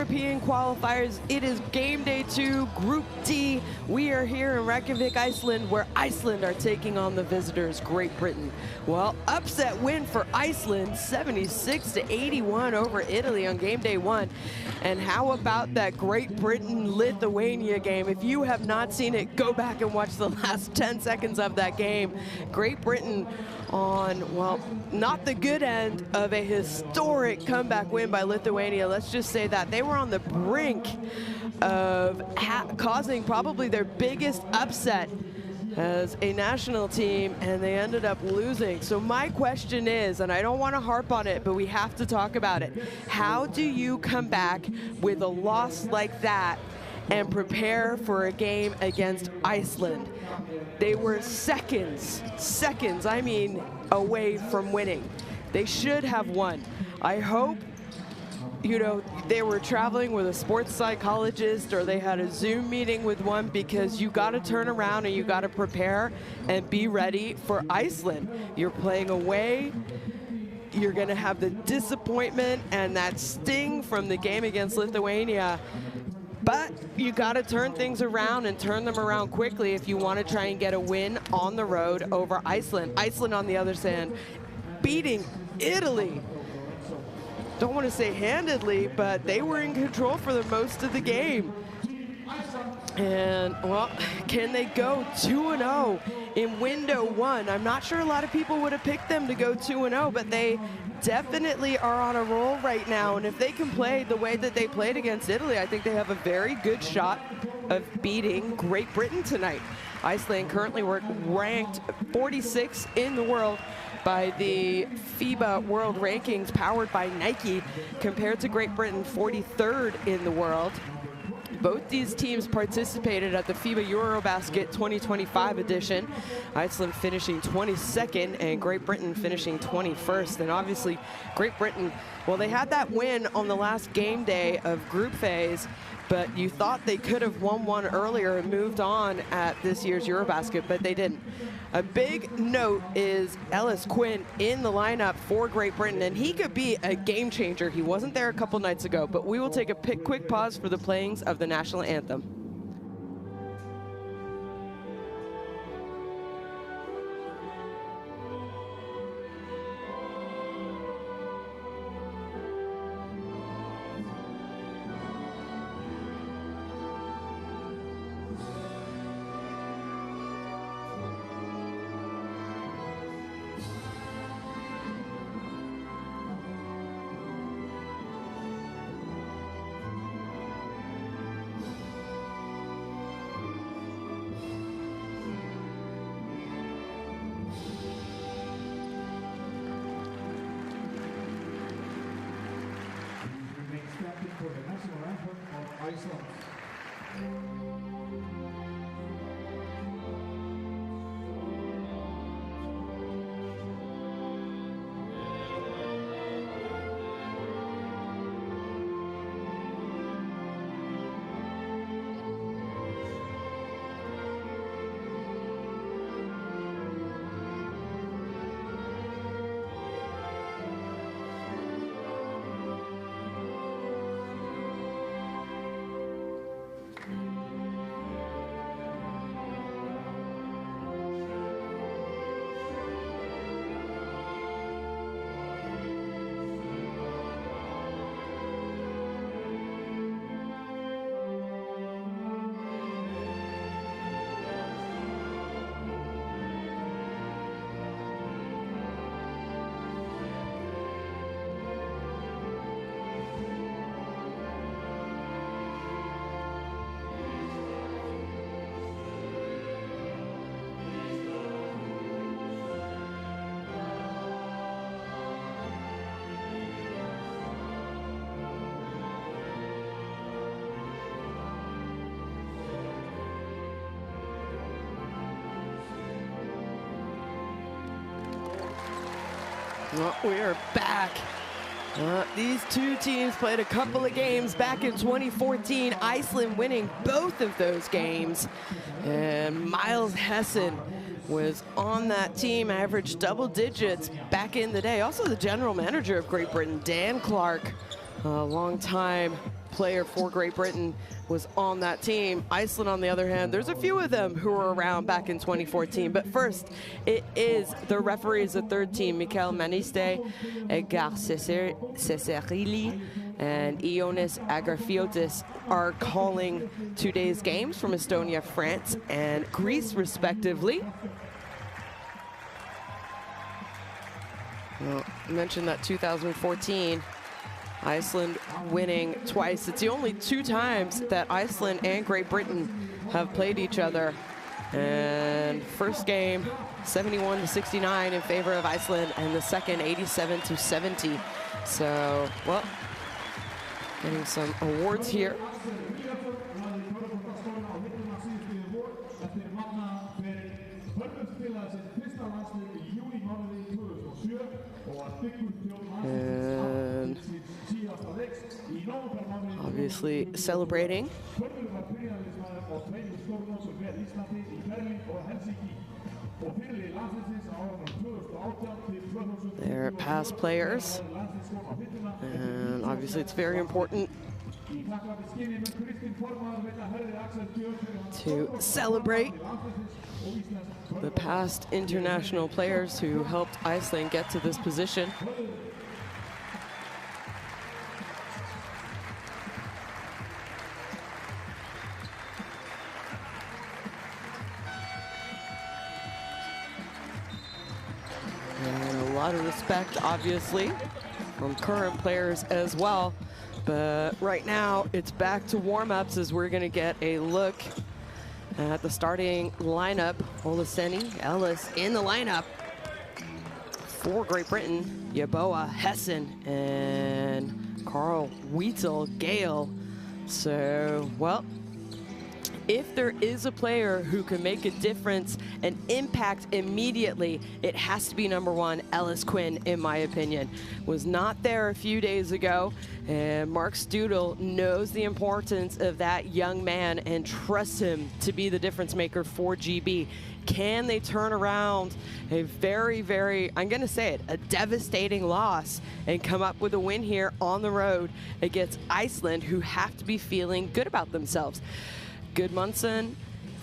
European qualifiers. It is game day 2, Group D. We are here in Reykjavik, Iceland, where Iceland are taking on the visitors, Great Britain. Well, upset win for Iceland, 76-81 over Italy on game day 1. And how about that Great Britain-Lithuania game? If you have not seen it, go back and watch the last 10 seconds of that game. Great Britain on, well, not the good end of a historic comeback win by Lithuania. Let's just say that they were on the brink of causing probably their biggest upset as a national team, and they ended up losing. So my question is, and I don't want to harp on it, but we have to talk about it. How do you come back with a loss like that and prepare for a game against Iceland? They were seconds, I mean, away from winning. They should have won. I hope, you know, they were traveling with a sports psychologist or they had a Zoom meeting with one, because you got to turn around and you got to prepare and be ready for Iceland. You're playing away. You're going to have the disappointment and that sting from the game against Lithuania. But you got to turn things around and turn them around quickly if you want to try and get a win on the road over Iceland. Iceland, on the other hand, beating Italy. Don't want to say handedly, but they were in control for the most of the game. And, well, can they go 2-0 in window 1? I'm not sure a lot of people would have picked them to go 2-0, but they definitely are on a roll right now. And if they can play the way that they played against Italy, I think they have a very good shot of beating Great Britain tonight. Iceland currently ranked 46 in the world by the FIBA World Rankings powered by Nike, compared to Great Britain, 43rd in the world. Both these teams participated at the FIBA Eurobasket 2025 edition. Iceland finishing 22nd and Great Britain finishing 21st. And obviously, Great Britain, well, they had that win on the last game day of group phase, but you thought they could have won one earlier and moved on at this year's Eurobasket, but they didn't. A big note is Ellis Quinn in the lineup for Great Britain, and he could be a game changer. He wasn't there a couple nights ago, but we will take a quick pause for the playings of the national anthem. For the national anthem of Iceland. Well, we are back. These two teams played a couple of games back in 2014, Iceland winning both of those games. And Miles Hessen was on that team, averaged double digits back in the day. Also the general manager of Great Britain, Dan Clark, a long time player for Great Britain was on that team. Iceland, on the other hand, there's a few of them who were around back in 2014. But first, it is the referees, the third team, Mikael Maniste, Edgar Ceserili, and Ionis Agrafiotis are calling today's games from Estonia, France, and Greece, respectively. Well, I mentioned that 2014, Iceland winning twice. It's the only 2 times that Iceland and Great Britain have played each other. And first game, 71-69 in favor of Iceland, and the second, 87-70. So, well, getting some awards here. And obviously celebrating. They're past players. And obviously it's very important to celebrate the past international players who helped Iceland get to this position. And a lot of respect, obviously, from current players as well. But right now, it's back to warm-ups as we're going to get a look at the starting lineup. Olaseni, Ellis in the lineup for Great Britain. Yeboah, Hessen, and Carl Wheatle, Gale. So, well, if there is a player who can make a difference and impact immediately, it has to be number 1, Ellis Quinn, in my opinion. Was not there a few days ago, and Mark Studel knows the importance of that young man and trusts him to be the difference maker for GB. Can they turn around a very, I'm gonna say it, a devastating loss and come up with a win here on the road against Iceland, who have to be feeling good about themselves? Gudmundsson,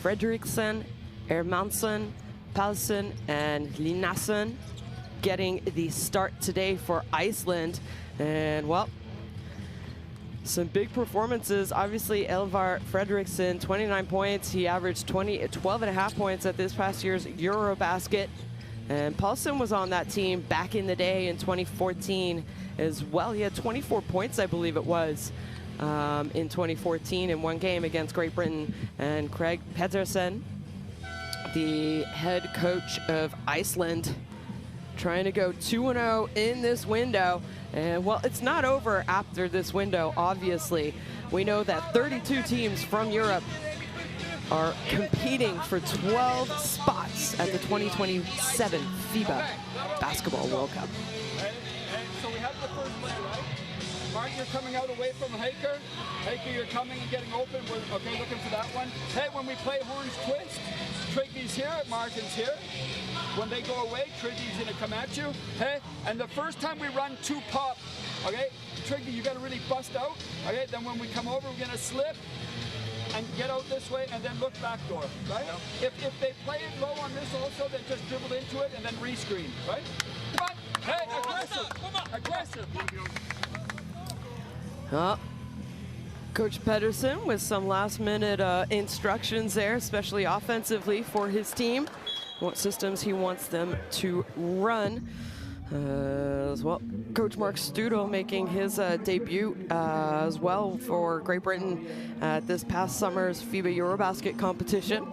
Fredriksson, Hermansson, Palsson, and Linnason getting the start today for Iceland. And, well, some big performances. Obviously, Elvar Fredriksson, 29 points. He averaged 12.5 points at this past year's Eurobasket. And Palsson was on that team back in the day in 2014 as well. He had 24 points, I believe it was, in 2014 in one game against Great Britain. And Craig Pedersen, the head coach of Iceland, trying to go 2-0 in this window. And, well, it's not over after this window, obviously. We know that 32 teams from Europe are competing for 12 spots at the 2027 FIBA Basketball World Cup. So we have the first play, right? Mark, you're coming out away from Haker. Haker, you're coming and getting open. We're okay, looking for that one. Hey, when we play Horns Twist, Triggy's here, Martin's here. When they go away, Triggy's gonna come at you. Hey, and the first time we run 2 pop, okay, Triggy, you gotta really bust out. Okay, then when we come over, we're gonna slip and get out this way and then look back door, right? Yep. If they play it low on this also, then just dribble into it and then rescreen, right? Come on, hey, aggressive, aggressive. Oh, Coach Pedersen with some last-minute instructions there, especially offensively for his team. What systems he wants them to run. As well, Coach Mark Studel making his debut as well for Great Britain at this past summer's FIBA Eurobasket competition.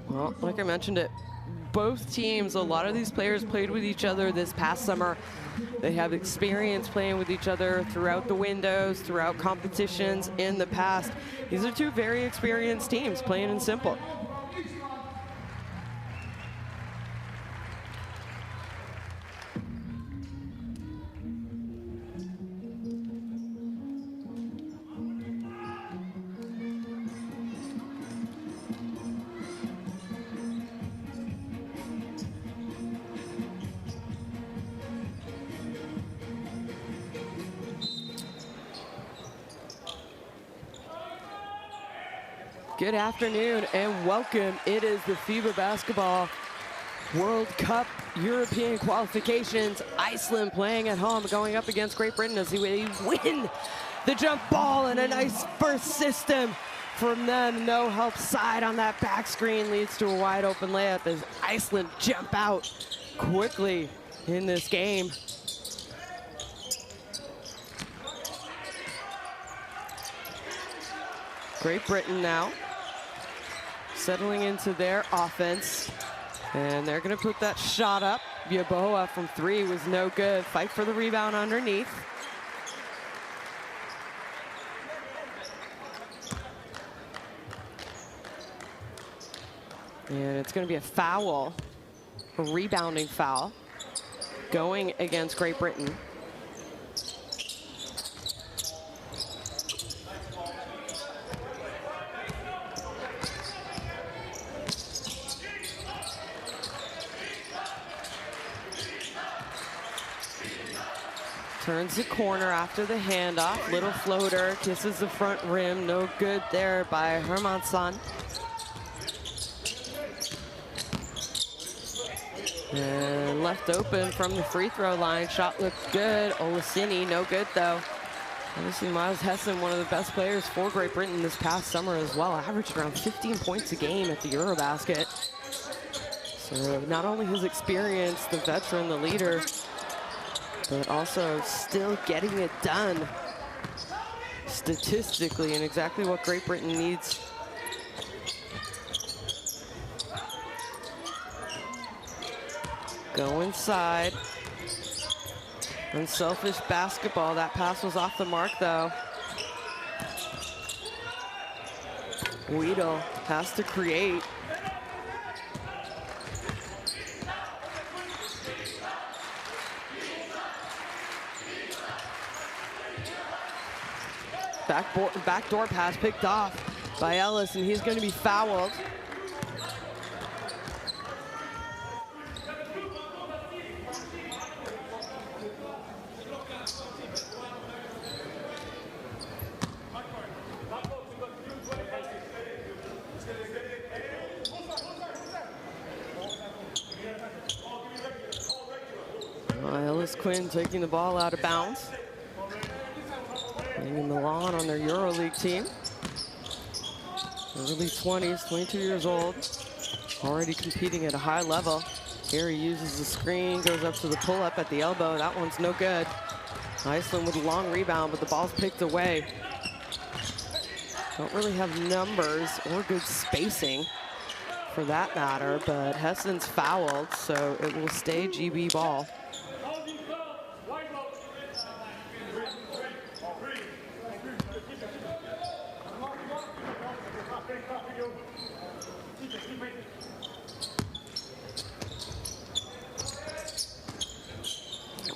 Well, like I mentioned it, both teams, a lot of these players played with each other this past summer. They have experience playing with each other throughout the windows, throughout competitions in the past. These are 2 very experienced teams, plain and simple. Good afternoon and welcome. It is the FIBA Basketball World Cup European qualifications. Iceland playing at home, going up against Great Britain as they win the jump ball, and a nice first system from them. No help side on that back screen leads to a wide open layup as Iceland jump out quickly in this game. Great Britain now settling into their offense, and they're gonna put that shot up. Yaboa from three was no good. Fight for the rebound underneath. And it's gonna be a foul, a rebounding foul, going against Great Britain. Turns the corner after the handoff. Little floater, kisses the front rim. No good there by Hermansson. And left open from the free throw line. Shot looked good. Olaseni, no good though. Obviously Miles Hessen, one of the best players for Great Britain this past summer as well. Averaged around 15 points a game at the Eurobasket. So not only his experience, the veteran, the leader, but also still getting it done statistically, and exactly what Great Britain needs. Go inside. Unselfish basketball. That pass was off the mark though. Weedle has to create. Backdoor pass picked off by Ellis, and he's going to be fouled. Ellis Quinn taking the ball out of bounds. In Milan on their EuroLeague team. Early 20s, 22 years old. Already competing at a high level. Here he uses the screen, goes up to the pull-up at the elbow. That one's no good. Iceland with a long rebound, but the ball's picked away. Don't really have numbers or good spacing for that matter, but Hessen's fouled, so it will stay GB ball.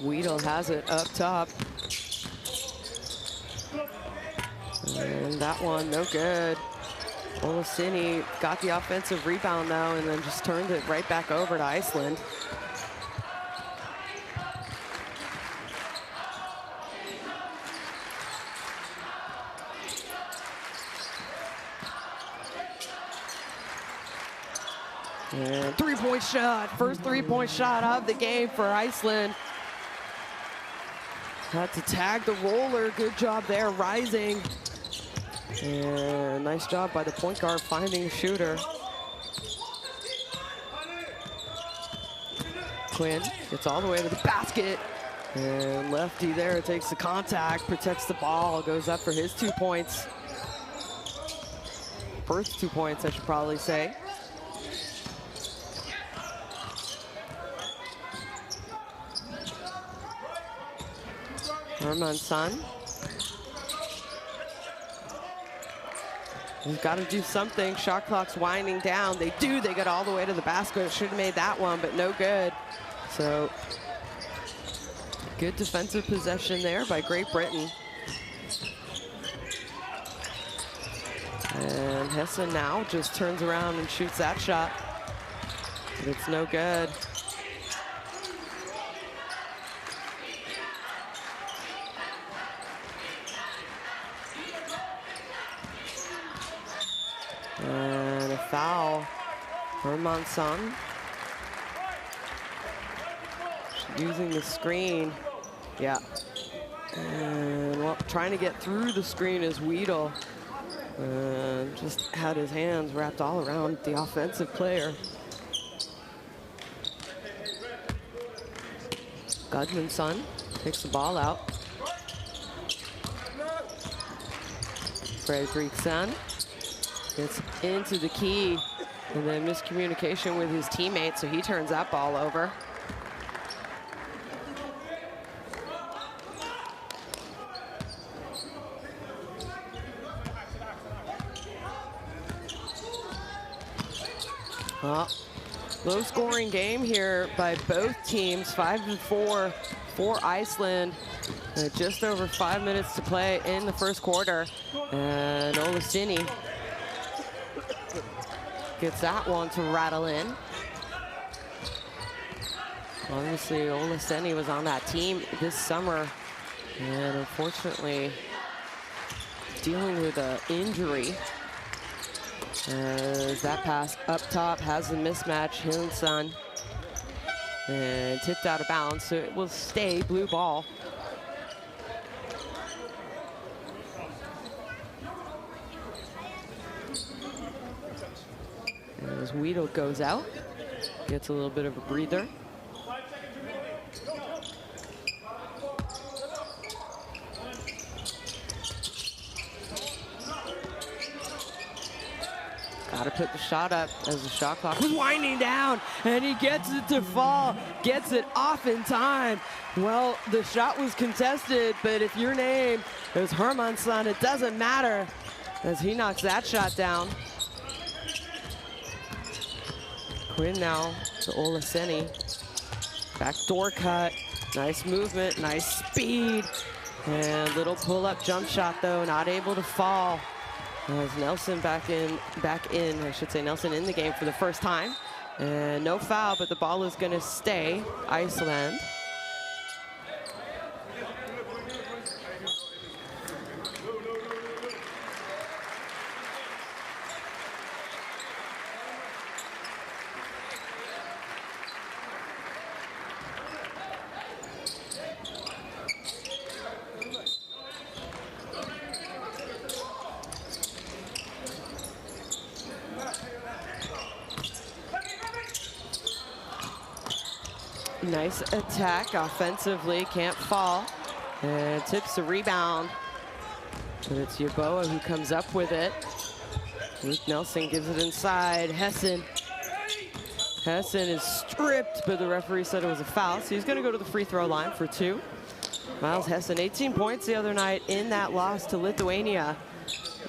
Weedle has it up top. And that one, no good. Olaseni got the offensive rebound though, and then just turned it right back over to Iceland. And three-point shot, first three-point shot of the game for Iceland. Had to tag the roller, good job there, rising. And nice job by the point guard finding a shooter. Quinn gets all the way to the basket. And Lefty there takes the contact, protects the ball, goes up for his 2 points. First 2 points, I should probably say. Hermansson. We've got to do something. Shot clock's winding down. They do. They get all the way to the basket. Should have made that one, but no good. So good defensive possession there by Great Britain. And Hessen now just turns around and shoots that shot. But it's no good. And a foul for Monson. Using the screen. Yeah. And well, trying to get through the screen is Weedle. Just had his hands wrapped all around the offensive player. Gudmundsson takes the ball out. Fredriksson gets into the key, and then miscommunication with his teammate, so he turns that ball over. Well, low scoring game here by both teams, 5-4 for Iceland. Just over 5 minutes to play in the first quarter. And Olasini gets that one to rattle in. Obviously, Olasini was on that team this summer, and unfortunately dealing with an injury. As that pass up top has a mismatch, Hilson, and tipped out of bounds, so it will stay blue ball. As Weedle goes out, gets a little bit of a breather. Got to put the shot up as the shot clock was winding down, and he gets it to fall, gets it off in time. Well, the shot was contested, but if your name is Hermansson, it doesn't matter as he knocks that shot down. Quinn now to Olaseni. Backdoor cut, nice movement, nice speed, and little pull-up jump shot though, not able to fall. As Nelson back in, I should say Nelson in the game for the first time. And no foul, but the ball is gonna stay Iceland. Nice attack offensively, can't fall, and tips the rebound. But it's Yeboah who comes up with it. Luke Nelson gives it inside. Hessen is stripped, but the referee said it was a foul, so he's gonna go to the free throw line for 2. Miles Hessen, 18 points the other night in that loss to Lithuania.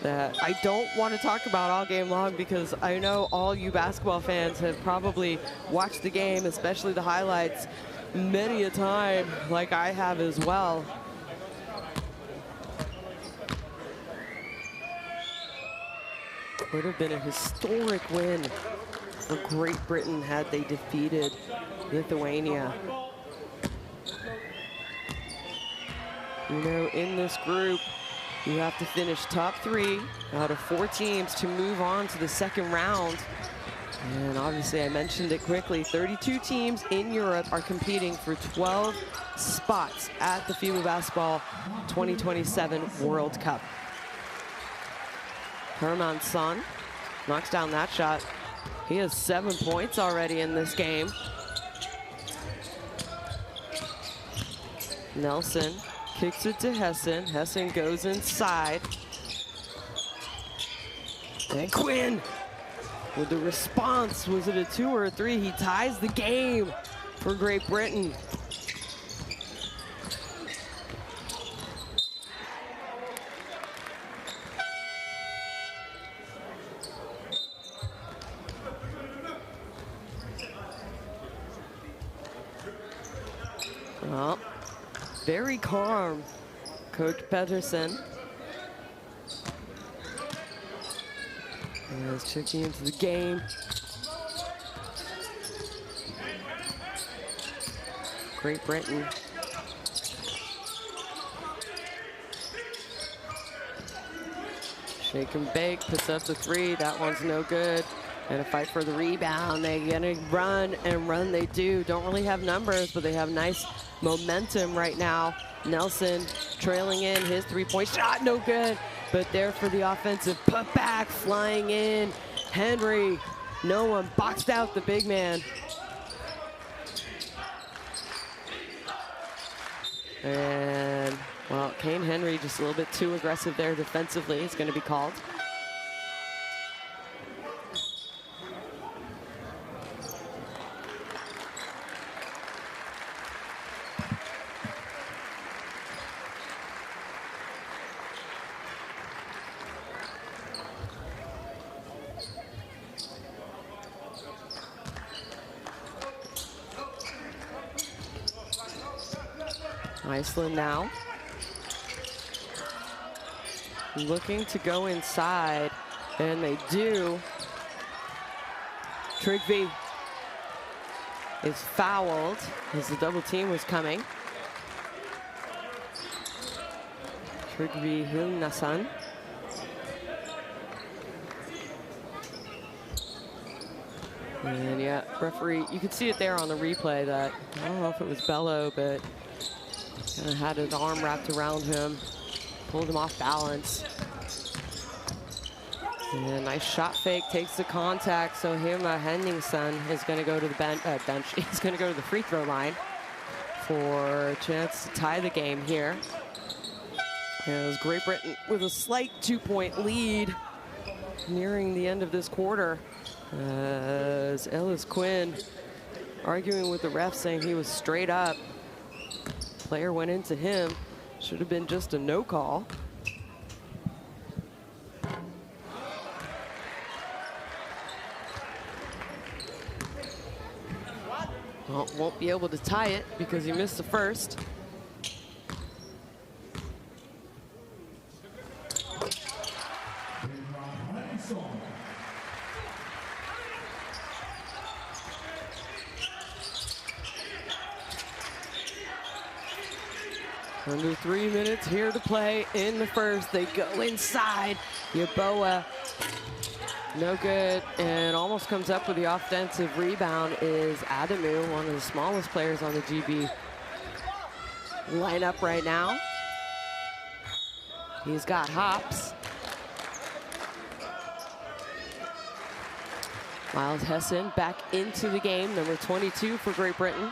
That I don't want to talk about all game long because I know all you basketball fans have probably watched the game, especially the highlights, many a time, like I have as well. Would have been a historic win for Great Britain had they defeated Lithuania. You know, in this group, you have to finish top 3 out of 4 teams to move on to the second round. And obviously, I mentioned it quickly, 32 teams in Europe are competing for 12 spots at the FIBA Basketball 2027 World Cup. Hermansson knocks down that shot. He has 7 points already in this game. Nelson kicks it to Hessen. Hessen goes inside. And Quinn with the response. Was it a 2 or a 3? He ties the game for Great Britain. Well, very calm, Coach Pedersen. Is checking into the game. Great Britain. Shake and bake, puts up the three. That one's no good. And a fight for the rebound. They're gonna run, and run they do. Don't really have numbers, but they have nice momentum right now. Nelson trailing in, his three-point shot, no good. But there for the offensive putback, flying in. Henry, no one boxed out the big man. And, well, Kane Henry just a little bit too aggressive there defensively. It's gonna be called. Iceland now looking to go inside, and they do. Trygve is fouled as the double team was coming. Trygve Hilnason. And yeah, referee, you could see it there on the replay that, I don't know if it was Bello, but kind of had his arm wrapped around him, pulled him off balance. And a nice shot fake, takes the contact, so Hilma Henningsson is going to go to the bench. He's going to go to the free throw line for a chance to tie the game here. And it was Great Britain with a slight 2-point lead nearing the end of this quarter. As Ellis Quinn arguing with the ref, saying he was straight up. Player went into him. Should have been just a no call. Well, won't be able to tie it because he missed the first. Under 3 minutes here to play in the first. They go inside. Yeboah, no good, and almost comes up with the offensive rebound is Adamu, one of the smallest players on the GB lineup right now. He's got hops. Miles Hessen back into the game, number 22 for Great Britain.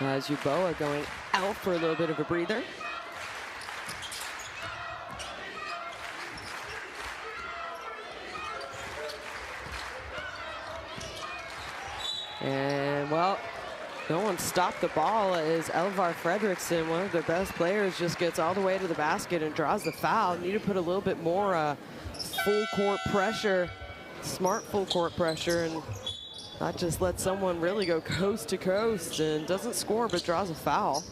As Yeboah going out for a little bit of a breather. And, well, no one stopped the ball as Elvar Fredriksson, one of their best players, just gets all the way to the basket and draws the foul. Need to put a little bit more full court pressure, smart full court pressure, and not just let someone really go coast to coast and doesn't score but draws a foul.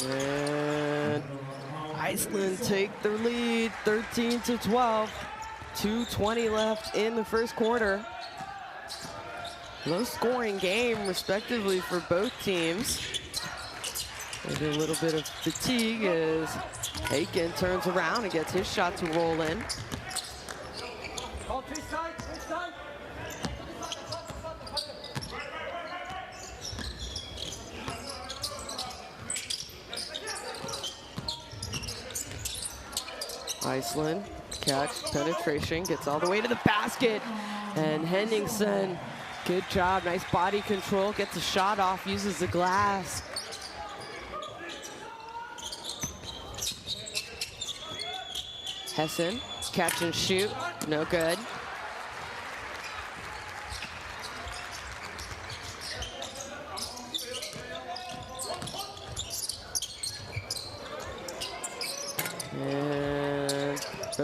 And Iceland take their lead, 13-12. 2:20 left in the first quarter. Low scoring game, respectively, for both teams. Maybe a little bit of fatigue as Aiken turns around and gets his shot to roll in. Iceland, catch, penetration, gets all the way to the basket. And Henningsson, good job, nice body control, gets a shot off, uses the glass. Hessen, catch and shoot, no good.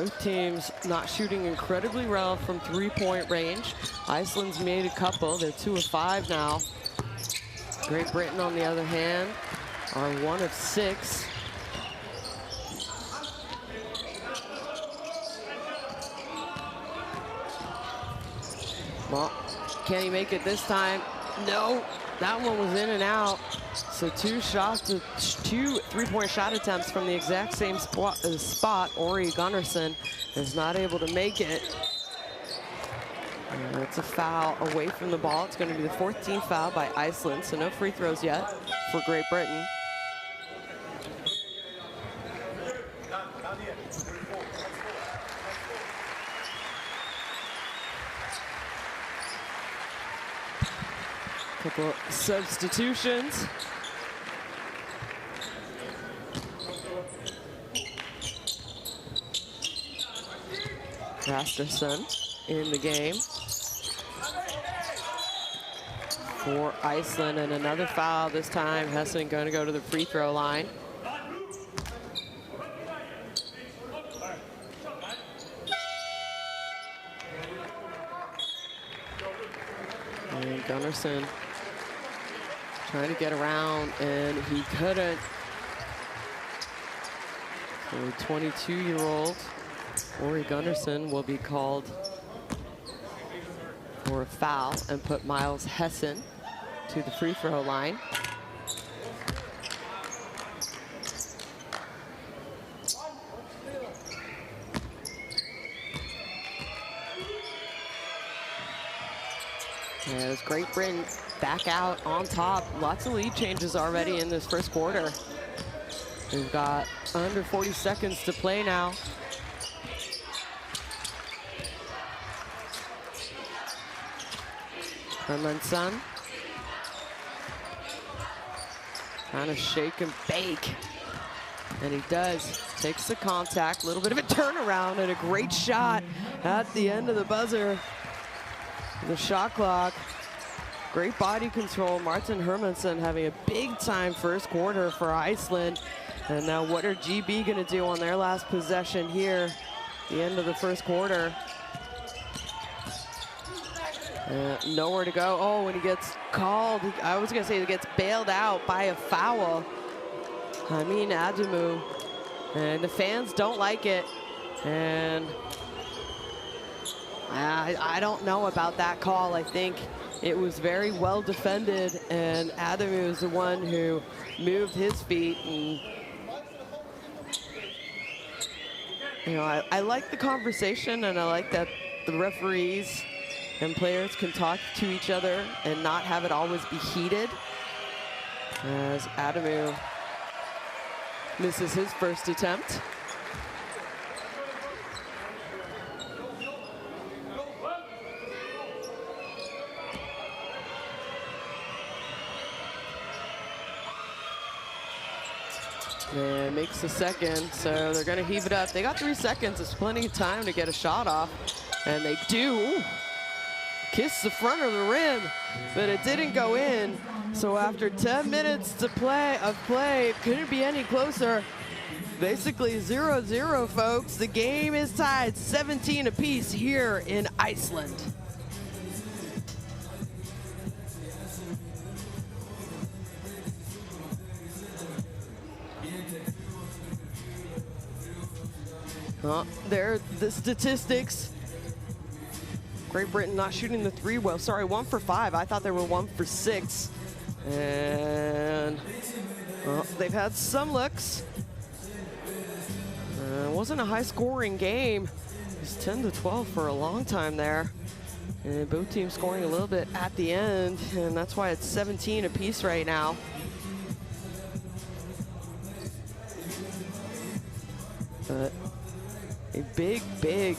Both teams not shooting incredibly well from three-point range. Iceland's made a couple. They're 2 of 5 now. Great Britain, on the other hand, are 1 of 6. Well, can he make it this time? No, that one was in and out. So 2 three-point shot attempts from the exact same spot. Ori Gunnarsson is not able to make it. And it's a foul away from the ball. It's going to be the 14th foul by Iceland, so no free throws yet for Great Britain. Couple of substitutions. Rasterson in the game for Iceland, and another foul this time. Hessen going to go to the free throw line. And Gunnarsson trying to get around, and he couldn't. So the 22-year-old Ori Gunnarsson will be called for a foul and put Miles Hessen to the free throw line. As Great Britain back out on top. Lots of lead changes already in this first quarter. We've got under 40 seconds to play now. Hermansson trying to shake and bake, and he does. Takes the contact, a little bit of a turnaround, and a great shot at the end of the buzzer. The shot clock. Great body control. Martin Hermansson having a big time first quarter for Iceland. And now what are GB going to do on their last possession here, the end of the first quarter? Nowhere to go. Oh, when he gets called, I was going to say he gets bailed out by a foul. Amin Adamu. And the fans don't like it. And I don't know about that call. I think it was very well defended, and Adamu is the one who moved his feet. And you know, I like the conversation, and I like that the referees and players can talk to each other and not have it always be heated. As Adamu misses his first attempt. And makes the second, so they're gonna heave it up. They got 3 seconds, it's plenty of time to get a shot off, and they do. Ooh. Kiss the front of the rim, but it didn't go in. So after 10 minutes to play, it couldn't be any closer. Basically 0-0, folks. The game is tied 17 apiece here in Iceland. There are the statistics. Great Britain not shooting the 3 well. Sorry, 1 for 5. I thought they were 1 for 6. And they've had some looks. It wasn't a high-scoring game. It was 10-12 for a long time there. And both teams scoring a little bit at the end, and that's why it's 17 apiece right now. But a big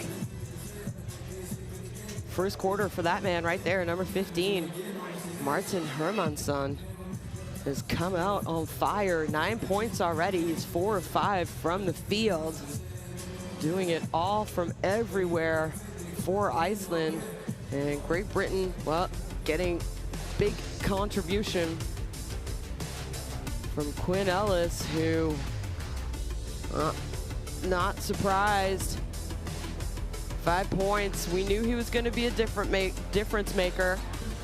first quarter for that man right there, number 15. Martin Hermansson has come out on fire. 9 points already. He's 4 of 5 from the field. Doing it all from everywhere for Iceland. And Great Britain, well, getting big contribution from Quinn Ellis, who, not surprised, 5 points. We knew he was going to be a difference maker.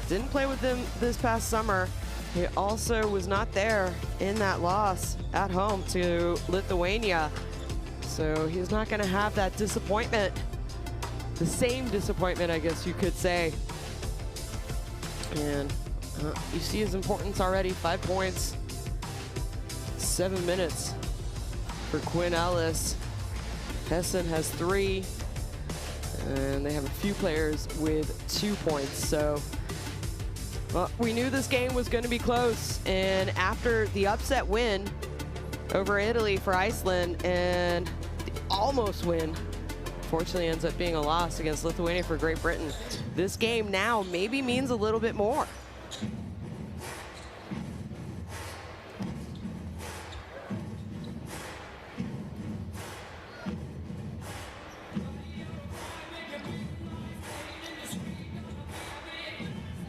Didn't play with them this past summer. He also was not there in that loss at home to Lithuania. So he's not going to have that disappointment. The same disappointment, I guess you could say. And you see his importance already. 5 points, 7 minutes for Quinn Ellis. Hessen has 3, and they have a few players with 2 points. So well, we knew this game was going to be close, and after the upset win over Italy for Iceland and the almost win, fortunately ends up being a loss against Lithuania for Great Britain, this game now maybe means a little bit more.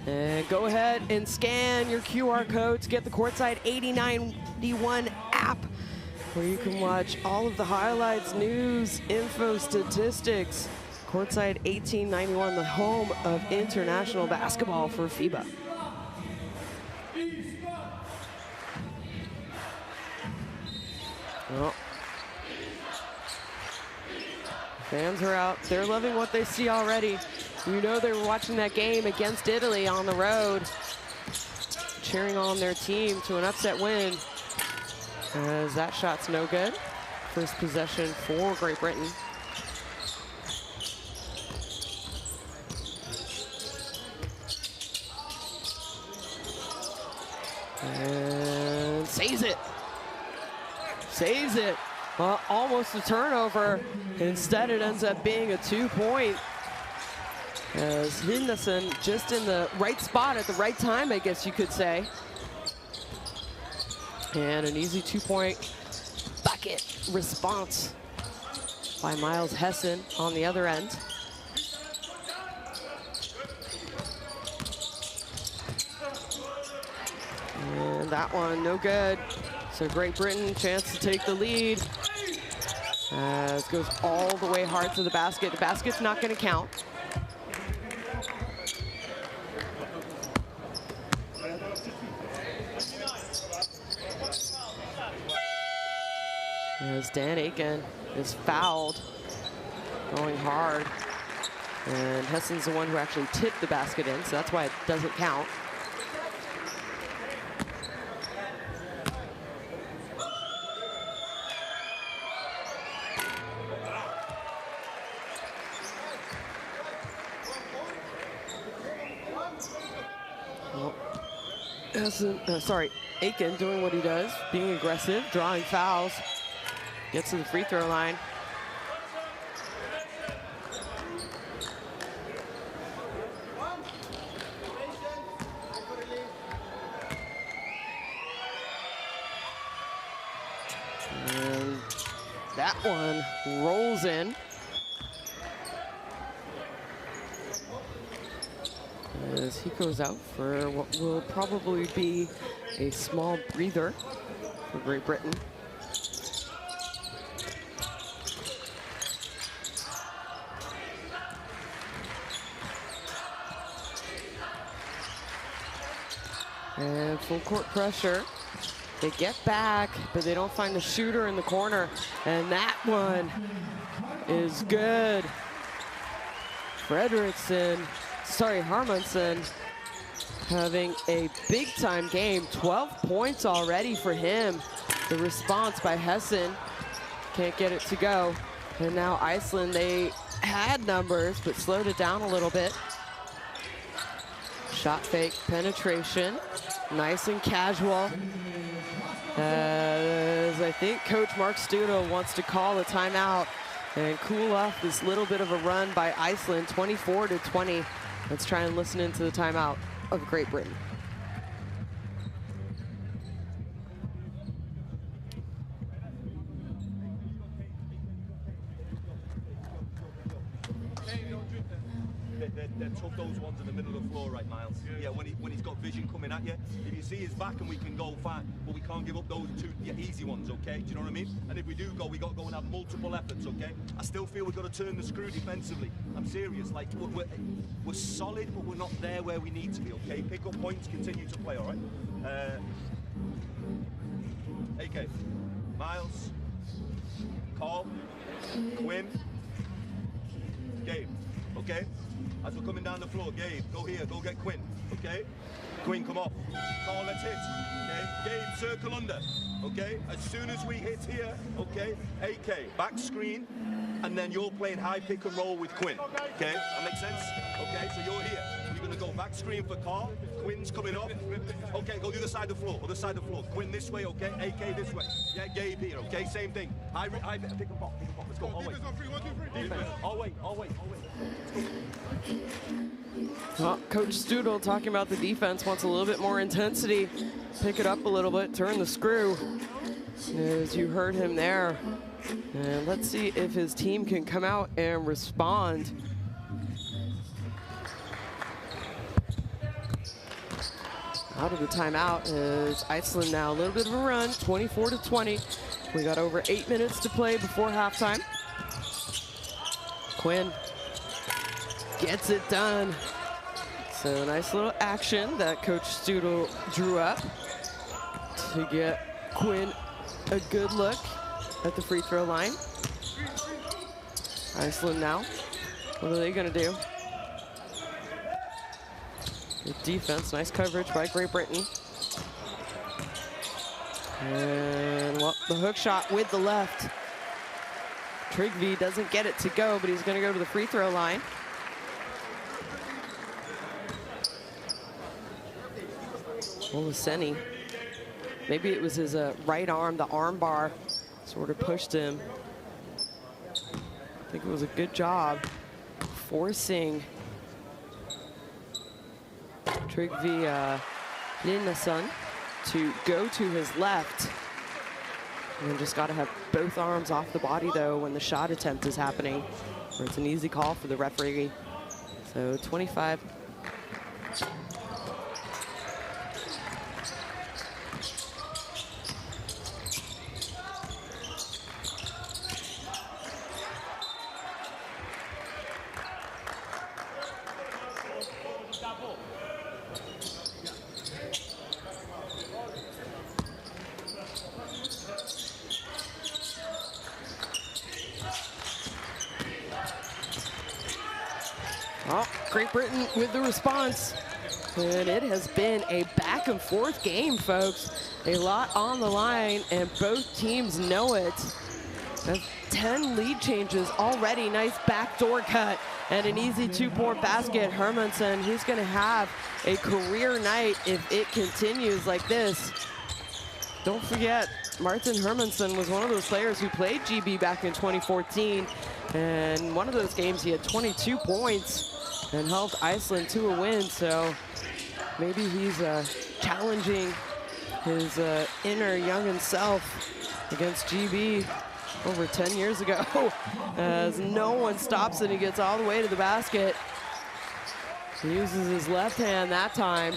And go ahead and scan your QR code to get the Courtside 8091 app, where you can watch all of the highlights, news, info, statistics. Courtside 1891, the home of international basketball for FIBA. Well, fans are out. They're loving what they see already. You know they were watching that game against Italy on the road, cheering on their team to an upset win, as that shot's no good. First possession for Great Britain. And saves it. Saves it. Well, almost a turnover. Instead, it ends up being a 2-point. As Hinderson just in the right spot at the right time, I guess you could say. And an easy 2-point bucket response by Miles Hessen on the other end. And that one, no good. So Great Britain, chance to take the lead. As goes all the way hard to the basket. The basket's not going to count. As Dan Aiken is fouled, going hard. And Hessen's the one who actually tipped the basket in, so that's why it doesn't count. Well, Aiken doing what he does, being aggressive, drawing fouls. Gets to the free throw line. And that one rolls in. As he goes out for what will probably be a small breather for Great Britain. And full court pressure. They get back, but they don't find the shooter in the corner. And that one is good. Harmonson having a big time game. 12 points already for him. The response by Hessen, can't get it to go. And now Iceland, they had numbers, but slowed it down a little bit. Shot fake, penetration, nice and casual. As I think Coach Mark Studo wants to call a timeout and cool off this little bit of a run by Iceland, 24-20. Let's try and listen into the timeout of Great Britain. That took those ones in the middle of the floor, right, Miles? Yeah, when he's got vision coming at you. If you see his back and we can go, fine, but we can't give up those two easy ones, okay? Do you know what I mean? And if we do go, we got to go and have multiple efforts, okay? I still feel we've got to turn the screw defensively. I'm serious. Like, we're solid, but we're not there where we need to be, okay? Pick up points, continue to play, all right? AK, Miles, Carl, Quinn, Gabe, okay? As we're coming down the floor, Gabe, go here, go get Quinn, okay? Quinn, come off. Carl, let's hit, okay? Gabe, circle under, okay? As soon as we hit here, okay? AK, back screen, and then you're playing high pick and roll with Quinn, okay? That makes sense? Okay, so you're here. You're gonna go back screen for Carl. Quinn's coming up. Okay, go the other side of the floor, other side of the floor. Quinn this way, okay? AK this way. Yeah, Gabe here, okay? Same thing. High pick and pop, Let's go, all the way. Defense, all way. Well, Coach Studel talking about the defense wants a little bit more intensity. Pick it up a little bit, turn the screw. As you heard him there. And let's see if his team can come out and respond. Out of the timeout is Iceland now. A little bit of a run, 24-20. We got over 8 minutes to play before halftime. Quinn gets it done. So nice little action that Coach Studel drew up to get Quinn a good look at the free throw line. Iceland now. What are they gonna do? Good defense, nice coverage by Great Britain. And well, the hook shot with the left. Trigby doesn't get it to go, but he's gonna go to the free throw line. Olaseni, maybe it was his right arm, the arm bar sort of pushed him. I think it was a good job forcing Trygve Linnason to go to his left. And just got to have both arms off the body, though, when the shot attempt is happening, or it's an easy call for the referee. So 25. Oh, Great Britain with the response. And it has been a back and forth game, folks. A lot on the line, and both teams know it. That's 10 lead changes already. Nice backdoor cut and an easy two-point basket. Hermansen, he's gonna have a career night if it continues like this. Don't forget, Martin Hermansen was one of those players who played GB back in 2014. And one of those games, he had 22 points and helped Iceland to a win. So maybe he's challenging his inner young self against GB over 10 years ago. As no one stops it, he gets all the way to the basket. He uses his left hand that time.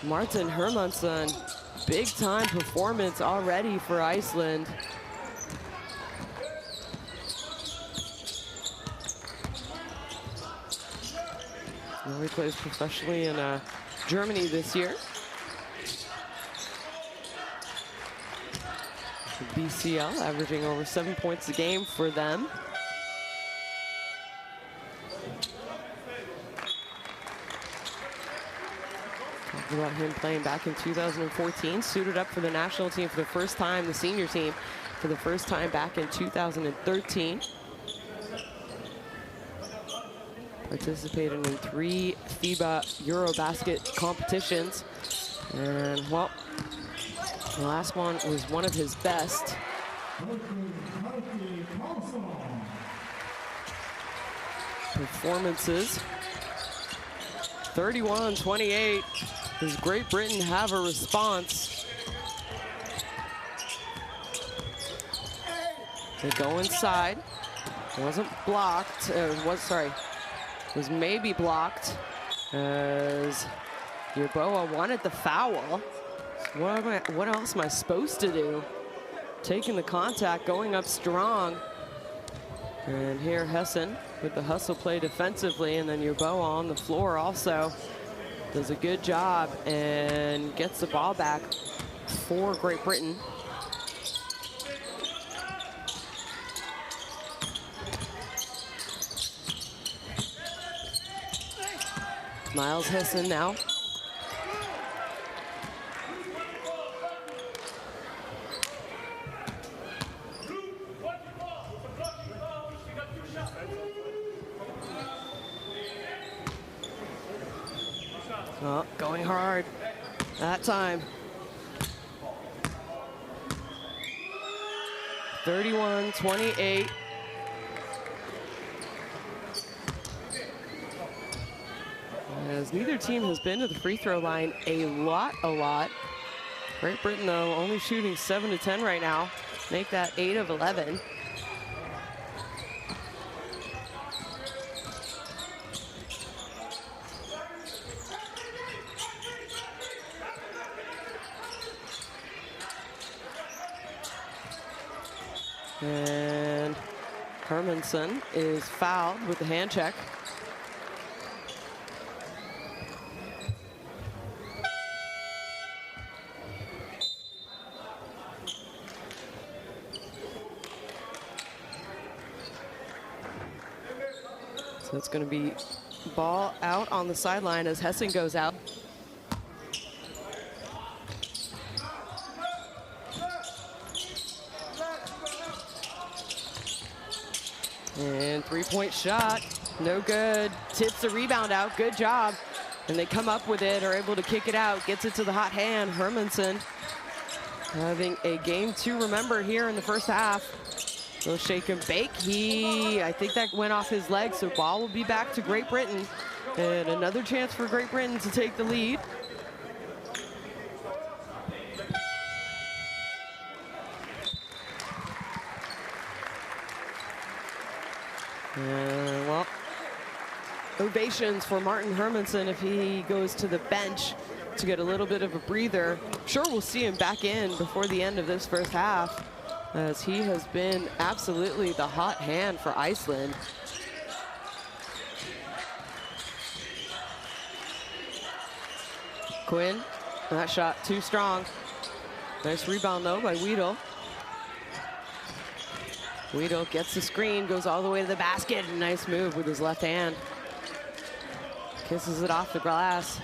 Martin Hermansen, big time performance already for Iceland. He plays professionally in Germany this year. BCL averaging over 7 points a game for them. Talking about him playing back in 2014, suited up for the national team for the first time, the senior team for the first time back in 2013. Participated in 3 FIBA Eurobasket competitions. And, well, the last one was one of his best. Performances. 31-28. Does Great Britain have a response? They go inside. It wasn't blocked. Sorry. was maybe blocked as Yerboa wanted the foul. What else am I supposed to do? Taking the contact, going up strong. And here Hessen with the hustle play defensively, and then Yerboa on the floor also does a good job and gets the ball back for Great Britain. Miles Hessen now. Oh, going hard that time. 31-28. As neither team has been to the free throw line a lot. Great Britain, though, only shooting 7 of 10 right now. Make that 8 of 11. And Hermanson is fouled with the hand check. So it's going to be ball out on the sideline as Hessen goes out. And three-point shot, no good. Tips the rebound out, good job. And they come up with it, are able to kick it out, gets it to the hot hand. Hermanson having a game to remember here in the first half. Little shake and bake. I think that went off his leg, so ball will be back to Great Britain. And another chance for Great Britain to take the lead. Well, ovations for Martin Hermanson if he goes to the bench to get a little bit of a breather. Sure, we'll see him back in before the end of this first half, as he has been absolutely the hot hand for Iceland. Quinn, that shot too strong. Nice rebound though by Weedle. Weedle gets the screen, goes all the way to the basket. Nice move with his left hand. Kisses it off the glass.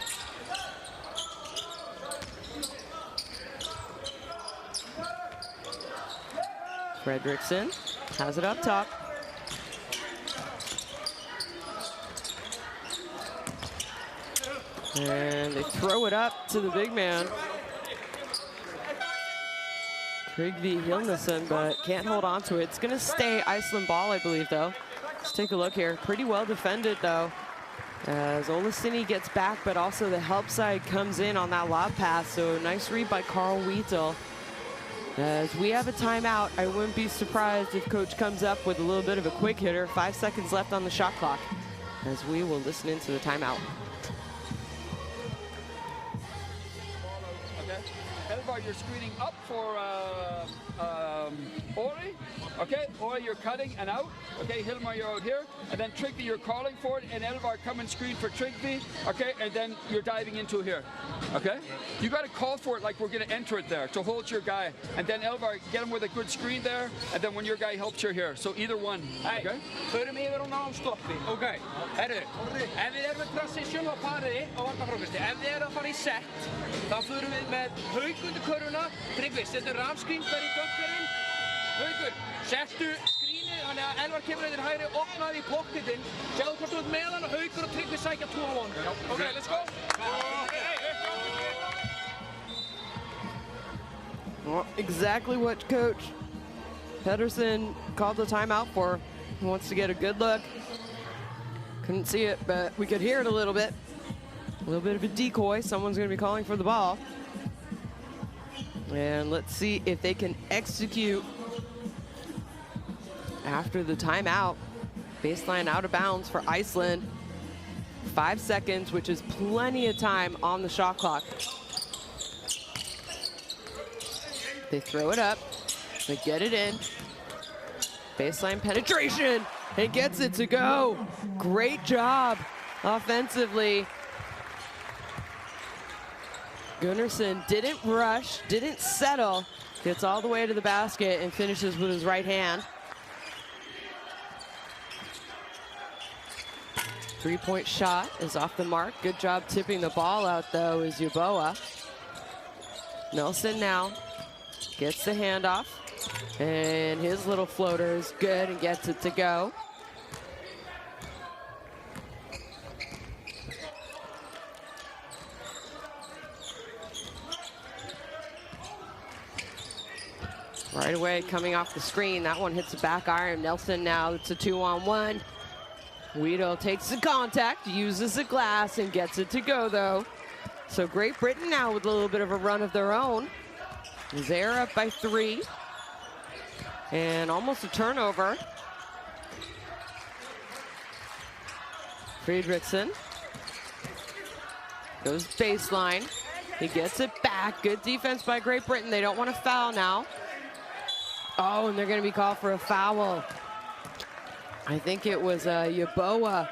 Fredrickson has it up top. And they throw it up to the big man. Tryggvi Hilnason, but can't hold on to it. It's gonna stay Iceland ball, I believe, though. Let's take a look here. Pretty well defended, though, as Olasini gets back, but also the help side comes in on that lob pass. So nice read by Carl Wheatle. As we have a timeout, I wouldn't be surprised if coach comes up with a little bit of a quick hitter. 5 seconds left on the shot clock, as we will listen into the timeout. Elvar, you're screening up for Ori. Okay, Ori, you're cutting and out. Okay, Hilmar, you're out here. And then Tryggvi, you're calling for it. And Elvar, come and screen for Tryggvi. Okay, and then you're diving into here. Okay? You got to call for it like we're going to enter it there to hold your guy. And then Elvar, get him with a good screen there. And then when your guy helps you here. So either one. Okay? Förum yfir og náum stoppi. Ok, herru, ef við erum með transition á pariði á varnarfrákasti, ef við erum að fara í set, þá förum við með Hauk undir körfuna. Tryggvi, setur rafskrín, fer í dökkarinn. Haukur, settu skrínið, þannig að Elvar kemur yfir hægri, opnaði í pocketinn. Sjáðu hvort þú ert með hann og Haukur og Tryggvi sækja 2-1. Ok, let's go. Well, exactly what Coach Pedersen called the timeout for. He wants to get a good look. Couldn't see it, but we could hear it a little bit. A little bit of a decoy. Someone's going to be calling for the ball. And let's see if they can execute after the timeout. Baseline out of bounds for Iceland. 5 seconds, which is plenty of time on the shot clock. They throw it up, they get it in. Baseline penetration, and gets it to go. Great job offensively. Gunnarsson didn't rush, didn't settle, gets all the way to the basket and finishes with his right hand. 3-point shot is off the mark. Good job tipping the ball out though is Yeboah. Nelson now gets the handoff, and his little floater is good and gets it to go. Right away, coming off the screen, that one hits the back iron. Nelson now, it's a 2-on-1. Guido takes the contact, uses the glass, and gets it to go though. So Great Britain now with a little bit of a run of their own. They're up by 3. And almost a turnover. Friedrichsen goes baseline. He gets it back. Good defense by Great Britain. They don't want to foul now. Oh, and they're going to be called for a foul. I think it was Yeboah.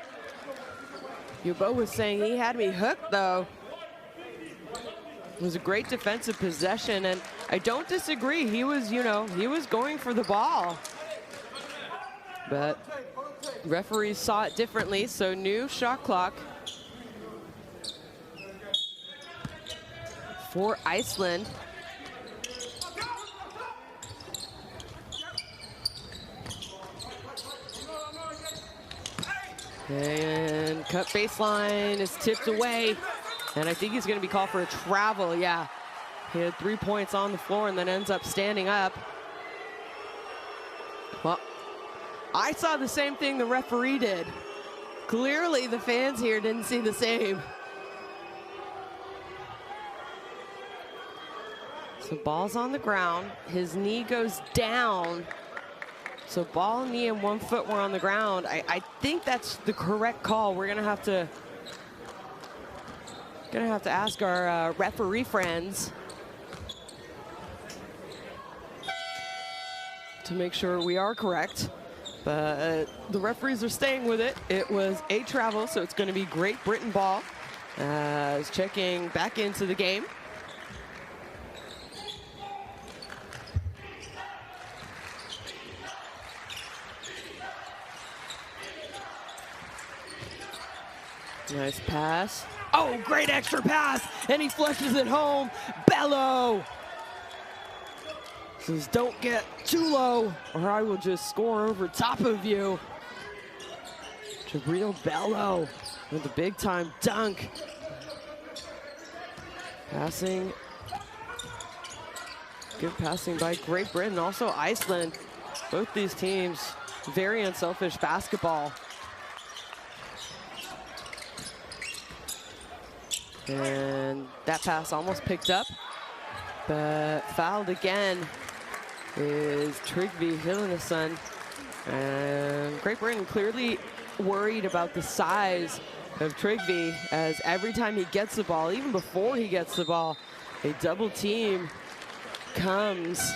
Yeboah was saying he had me hooked, though. It was a great defensive possession, and I don't disagree. He was, you know, he was going for the ball. But referees saw it differently, so new shot clock for Iceland. And cut baseline is tipped away. And I think he's going to be called for a travel. Yeah, he had 3 points on the floor and then ends up standing up. Well, I saw the same thing the referee did. Clearly the fans here didn't see the same. So ball's on the ground. His knee goes down. So ball, knee, and 1 foot were on the ground. I think that's the correct call. We're gonna have to ask our referee friends to make sure we are correct. But the referees are staying with it. It was a travel, so it's gonna be Great Britain ball. Is checking back into the game. Nice pass. Oh, great extra pass, and he flushes it home. Bello says, don't get too low, or I will just score over top of you. Jabril Bello with a big-time dunk. Passing. Good passing by Great Britain. Also Iceland. Both these teams, very unselfish basketball. And that pass almost picked up, but fouled again is Tryggvi Hilnason. And Great Britain clearly worried about the size of Tryggvi, as every time he gets the ball, even before he gets the ball, a double team comes.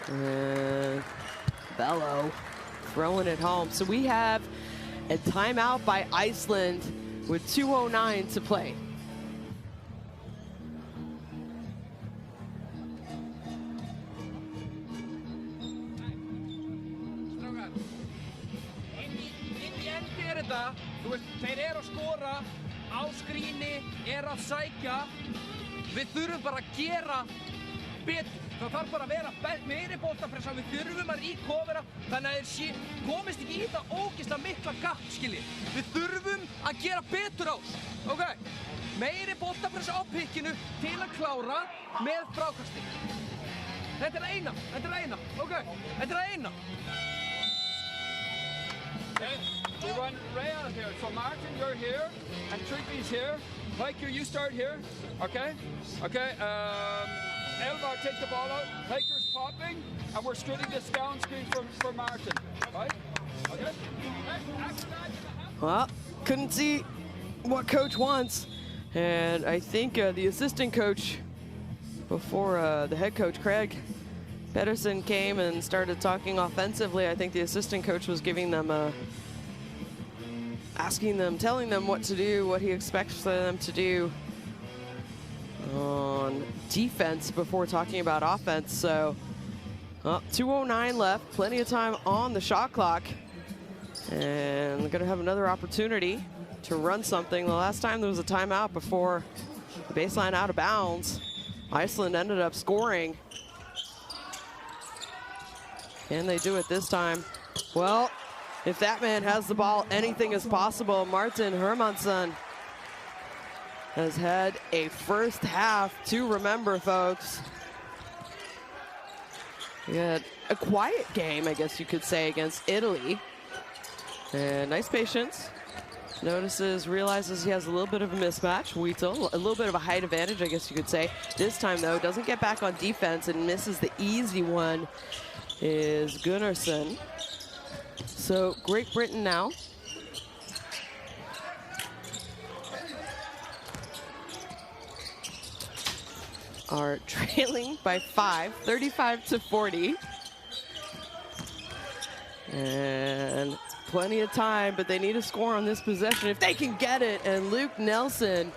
And Bello throwing it home. So we have a timeout by Iceland with 2:09 to play. Þeir eru að skora á skríni, eru að sækja. Við þurfum bara að gera betur. Það þarf bara að vera meiri boltapressa. Við þurfum að ríkofera þannig að þeir komist ekki í þetta ógeðslega mikla gap, skiljið. Við þurfum að gera betur á þessu. Ok, meiri boltapressa á pikkinu til að klára með frákasti. Þetta er eina, ok, þetta er eina. We run Ray out of here. So Martin, you're here, and Tryggvi's here. Hiker, you start here. Okay? Okay. Elvar take the ball out, Hiker's popping, and we're shooting this down screen for Martin, right? Okay? Well, couldn't see what coach wants. And I think the assistant coach, before the head coach, Craig Pedersen, came and started talking offensively, I think the assistant coach was giving them telling them what to do, what he expects them to do on defense before talking about offense. So 2:09 left, plenty of time on the shot clock. And they're gonna have another opportunity to run something. The last time there was a timeout before the baseline out of bounds, Iceland ended up scoring. Can they do it this time? Well, if that man has the ball, anything is possible. Martin Hermansson has had a first half to remember, folks. He had a quiet game, I guess you could say, against Italy. And nice patience. Realizes he has a little bit of a mismatch. Wheatle, a little bit of a height advantage, I guess you could say. This time, though, doesn't get back on defense and misses the easy one is Gunnarsson. So Great Britain now are trailing by 5, 35-40. And plenty of time, but they need a score on this possession if they can get it. And Luke Nelson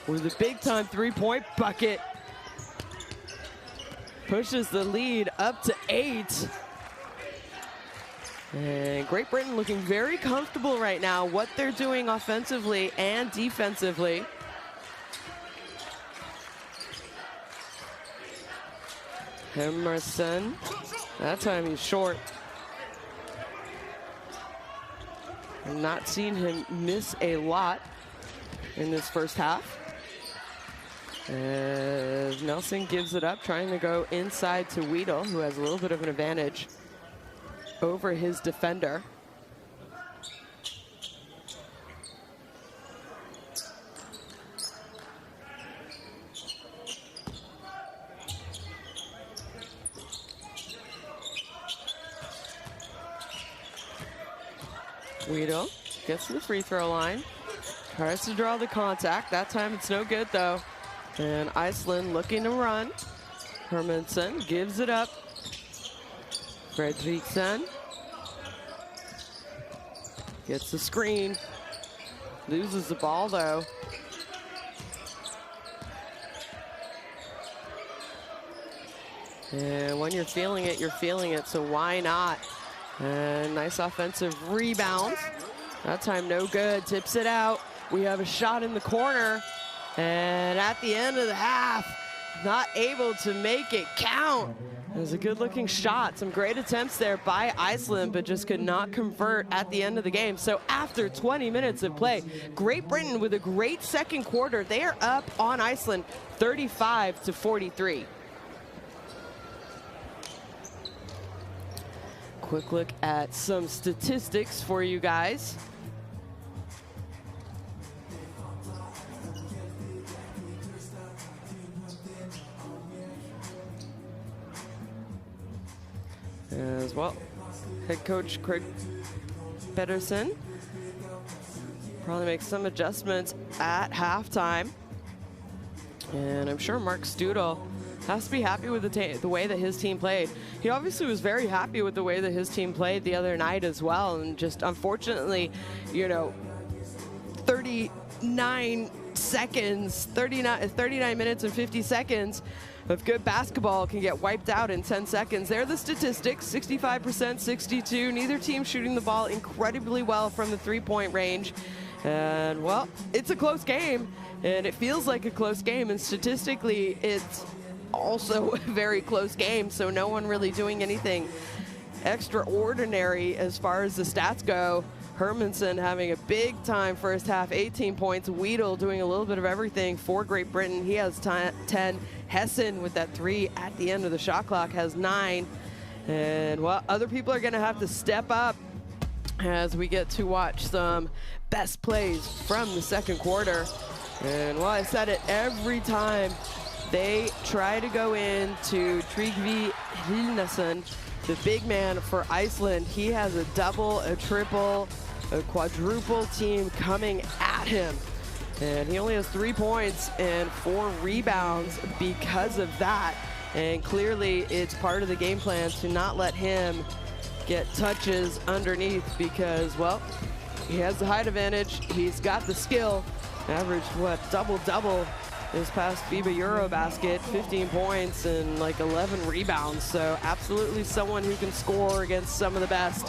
with a big-time three-point bucket pushes the lead up to 8. And Great Britain looking very comfortable right now, what they're doing offensively and defensively. Emerson, that time he's short. I've not seen him miss a lot in this first half. As Nelson gives it up, trying to go inside to Wheatle, who has a little bit of an advantage over his defender. Wheatle gets to the free throw line, tries to draw the contact. That time it's no good though. And Iceland looking to run. Hermansson gives it up. Fredriksson gets the screen, loses the ball though. And when you're feeling it, you're feeling it, so why not? And nice offensive rebound. That time no good, tips it out. We have a shot in the corner. And at the end of the half, not able to make it count. It was a good looking shot, some great attempts there by Iceland, but just could not convert at the end of the game. So after 20 minutes of play, Great Britain with a great second quarter, they are up on Iceland 35-43. Quick look at some statistics for you guys. As well, head coach Craig Pedersen probably makes some adjustments at halftime. And I'm sure Mark Studel has to be happy with the way that his team played. He obviously was very happy with the way that his team played the other night as well. And just unfortunately, you know, 39 minutes and 50 seconds of good basketball can get wiped out in 10 seconds. There are the statistics, 65%, 62. Neither team shooting the ball incredibly well from the three-point range. And, well, it's a close game, and it feels like a close game, and statistically, it's also a very close game, so no one really doing anything extraordinary as far as the stats go. Hermansson having a big time first half, 18 points. Wheatle doing a little bit of everything for Great Britain. He has 10. Hessen with that 3 at the end of the shot clock has 9. And, well, other people are going to have to step up as we get to watch some best plays from the second quarter. And, well, I said it every time They try to go into Tryggvi Hilnason, the big man for Iceland. He has a double, a triple, a quadruple team coming at him. And he only has 3 points and 4 rebounds because of that. And clearly it's part of the game plan to not let him get touches underneath because, well, he has the height advantage. He's got the skill. Averaged, what, double-double this past FIBA Eurobasket, 15 points and like 11 rebounds. So absolutely someone who can score against some of the best.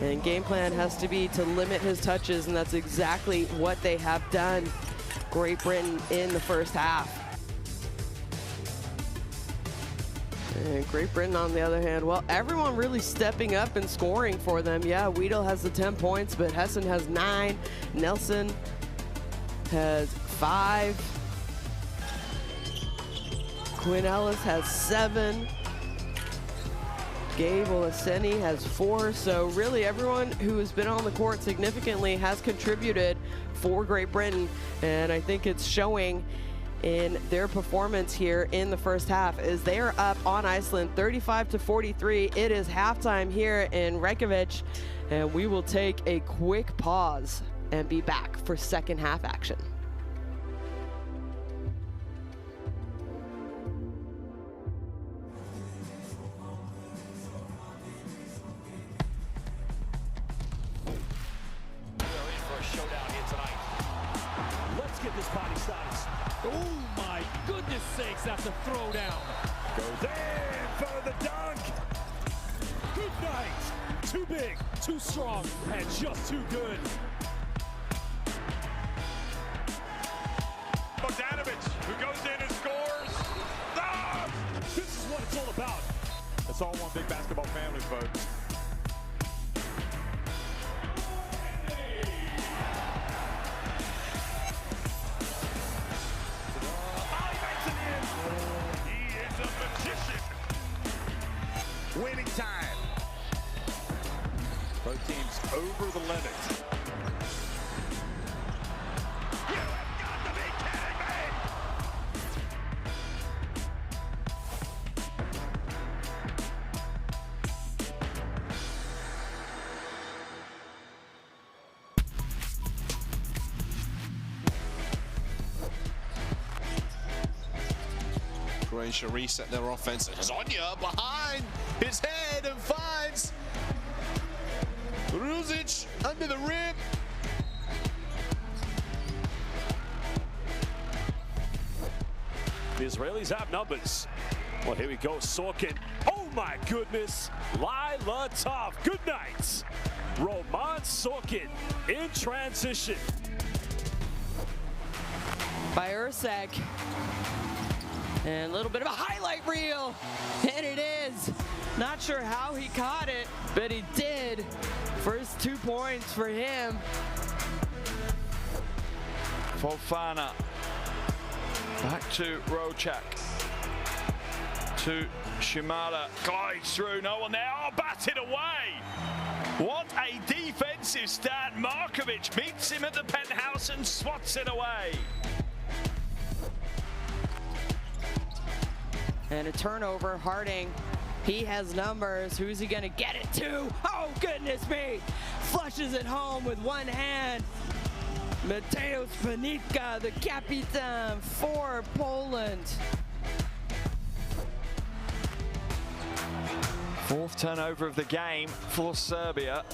And game plan has to be to limit his touches, and that's exactly what they have done. Great Britain in the first half. And Great Britain, on the other hand, well, everyone really stepping up and scoring for them. Yeah, Weedle has the 10 points, but Hessen has 9. Nelson has 5. Quinn Ellis has 7. Gabe Olaseni has 4. So really everyone who has been on the court significantly has contributed for Great Britain. And I think it's showing in their performance here in the first half as they are up on Iceland 35-43. It is halftime here in Reykjavik, and we will take a quick pause and be back for second half action. This body starts. Oh my goodness sakes, that's a throwdown. Goes in for the dunk. Good night. Too big, too strong, and just too good. Bogdanovic, who goes in and scores. Ah! This is what it's all about. It's all one big basketball family, folks. Winning time. Both teams over the limit. You have got to be kidding me! Croatia reset their offense. Zonya behind his head and finds Ruzic under the rim. The Israelis have numbers. Well, here we go, Sorkin. Oh my goodness, Lila Tough. Good night. Roman Sorkin in transition. By Ursek. And a little bit of a highlight reel, and it is. Not sure how he caught it, but he did. First 2 points for him. Fofana, back to Rocek, to Shimada, glides through, no one there, oh, batted away. What a defensive stand. Markovic meets him at the penthouse and swats it away. And a turnover, Harding, he has numbers. Who's he gonna get it to? Oh, goodness me. Flushes it home with one hand. Mateusz Panitka, the Kapitan for Poland. 4th turnover of the game for Serbia.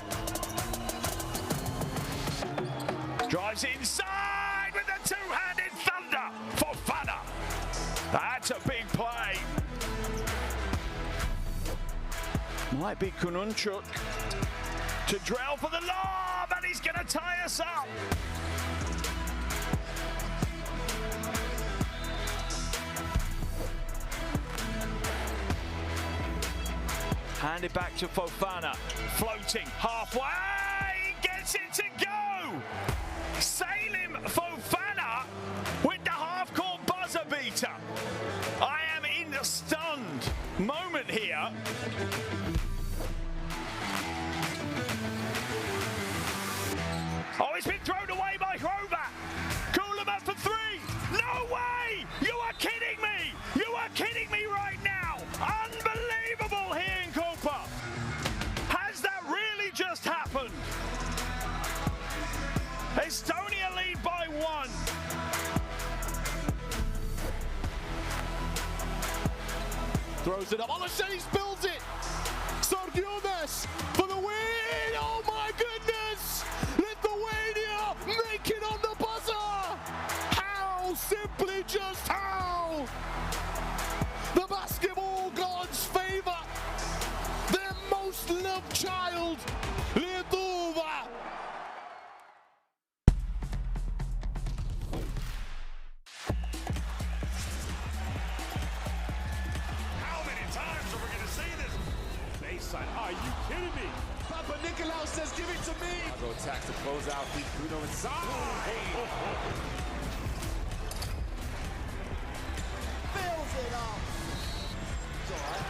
Drives inside with the two-handed thunder for Fana. That's a big play. Might be Kununchuk to drill for the lob, and he's going to tie us up. Handed back to Fofana, floating halfway, gets it to go. Salim Fofana with the half-court buzzer beater. I am in a stunned moment here. Oh, it's been thrown away by Hrovat. Kuhlman for 3. No way! You are kidding me! Throws it up. Olaseni spills it. Sargiones for the win. Oh my goodness. Lithuania make it on the buzzer. How? Simply just how? The basketball gods favor their most loved child, Lietuva. How many times are we going to see this? Baseline. Are you kidding me? Papa Nicolau says, give it to me. Go attacks to close out. Pete Bruno inside. Fills it up. It's all right.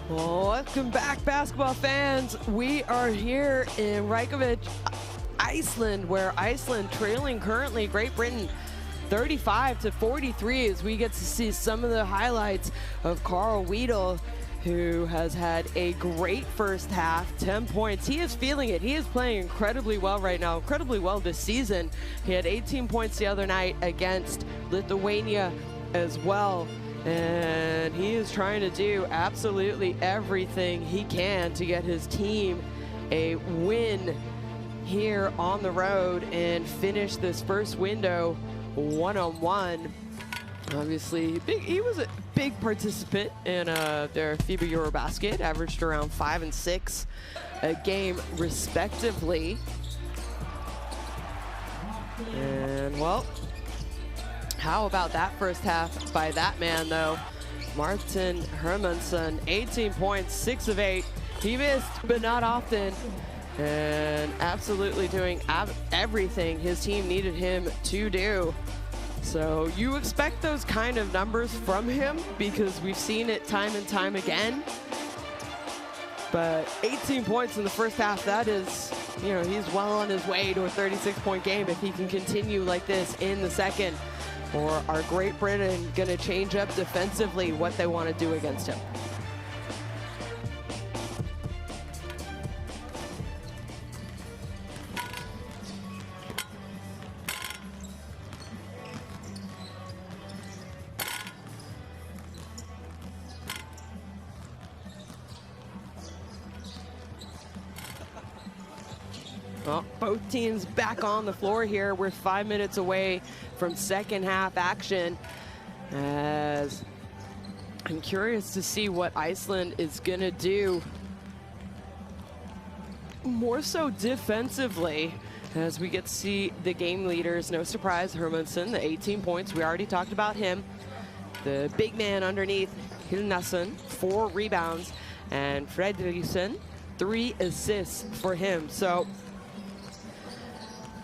Welcome back, basketball fans. We are here in Reykjavik, Iceland, where Iceland trailing currently Great Britain 35-43 as we get to see some of the highlights of Carl Weedle, who has had a great first half, 10 points. He is feeling it. He is playing incredibly well right now, incredibly well this season. He had 18 points the other night against Lithuania as well. And he is trying to do absolutely everything he can to get his team a win here on the road and finish this first window one-on-one. Obviously, he was a big participant in their FIBA Eurobasket, averaged around 5 and 6 a game respectively. And well, how about that first half by that man, though? Martin Hermansson, 18 points, 6 of 8. He missed, but not often. And absolutely doing everything his team needed him to do. So you expect those kind of numbers from him because we've seen it time and time again. But 18 points in the first half, that is, you know, he's well on his way to a 36-point game if he can continue like this in the second. Or are Great Britain going to change up defensively what they want to do against him? Well, both teams back on the floor here. We're 5 minutes away from second half action, as I'm curious to see what Iceland is gonna do more so defensively, as we get to see the game leaders. No surprise, Hermansson, the 18 points, we already talked about him. The big man underneath, Hilnason, 4 rebounds, and Fredriksson, 3 assists for him. So,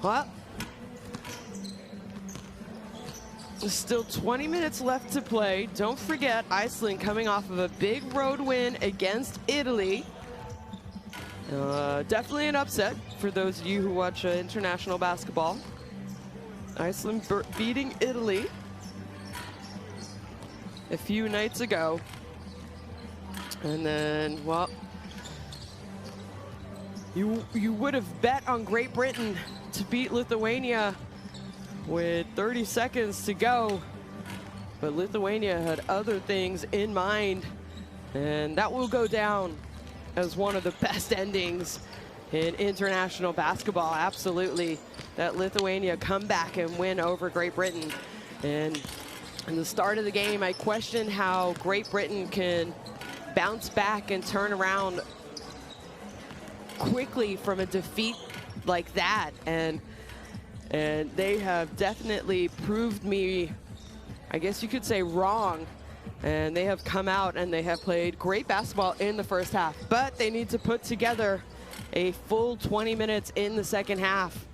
well, still 20 minutes left to play. Don't forget, Iceland coming off of a big road win against Italy. Definitely an upset for those of you who watch international basketball. Iceland beating Italy a few nights ago. And then, well, you would have bet on Great Britain to beat Lithuania with 30 seconds to go, but Lithuania had other things in mind And that will go down as one of the best endings in international basketball, absolutely. That Lithuania come back and win over Great Britain. And in the start of the game, I questioned how Great Britain can bounce back and turn around quickly from a defeat like that. And they have definitely proved me, I guess you could say, wrong. And they have come out and they have played great basketball in the first half, but they need to put together a full 20 minutes in the second half.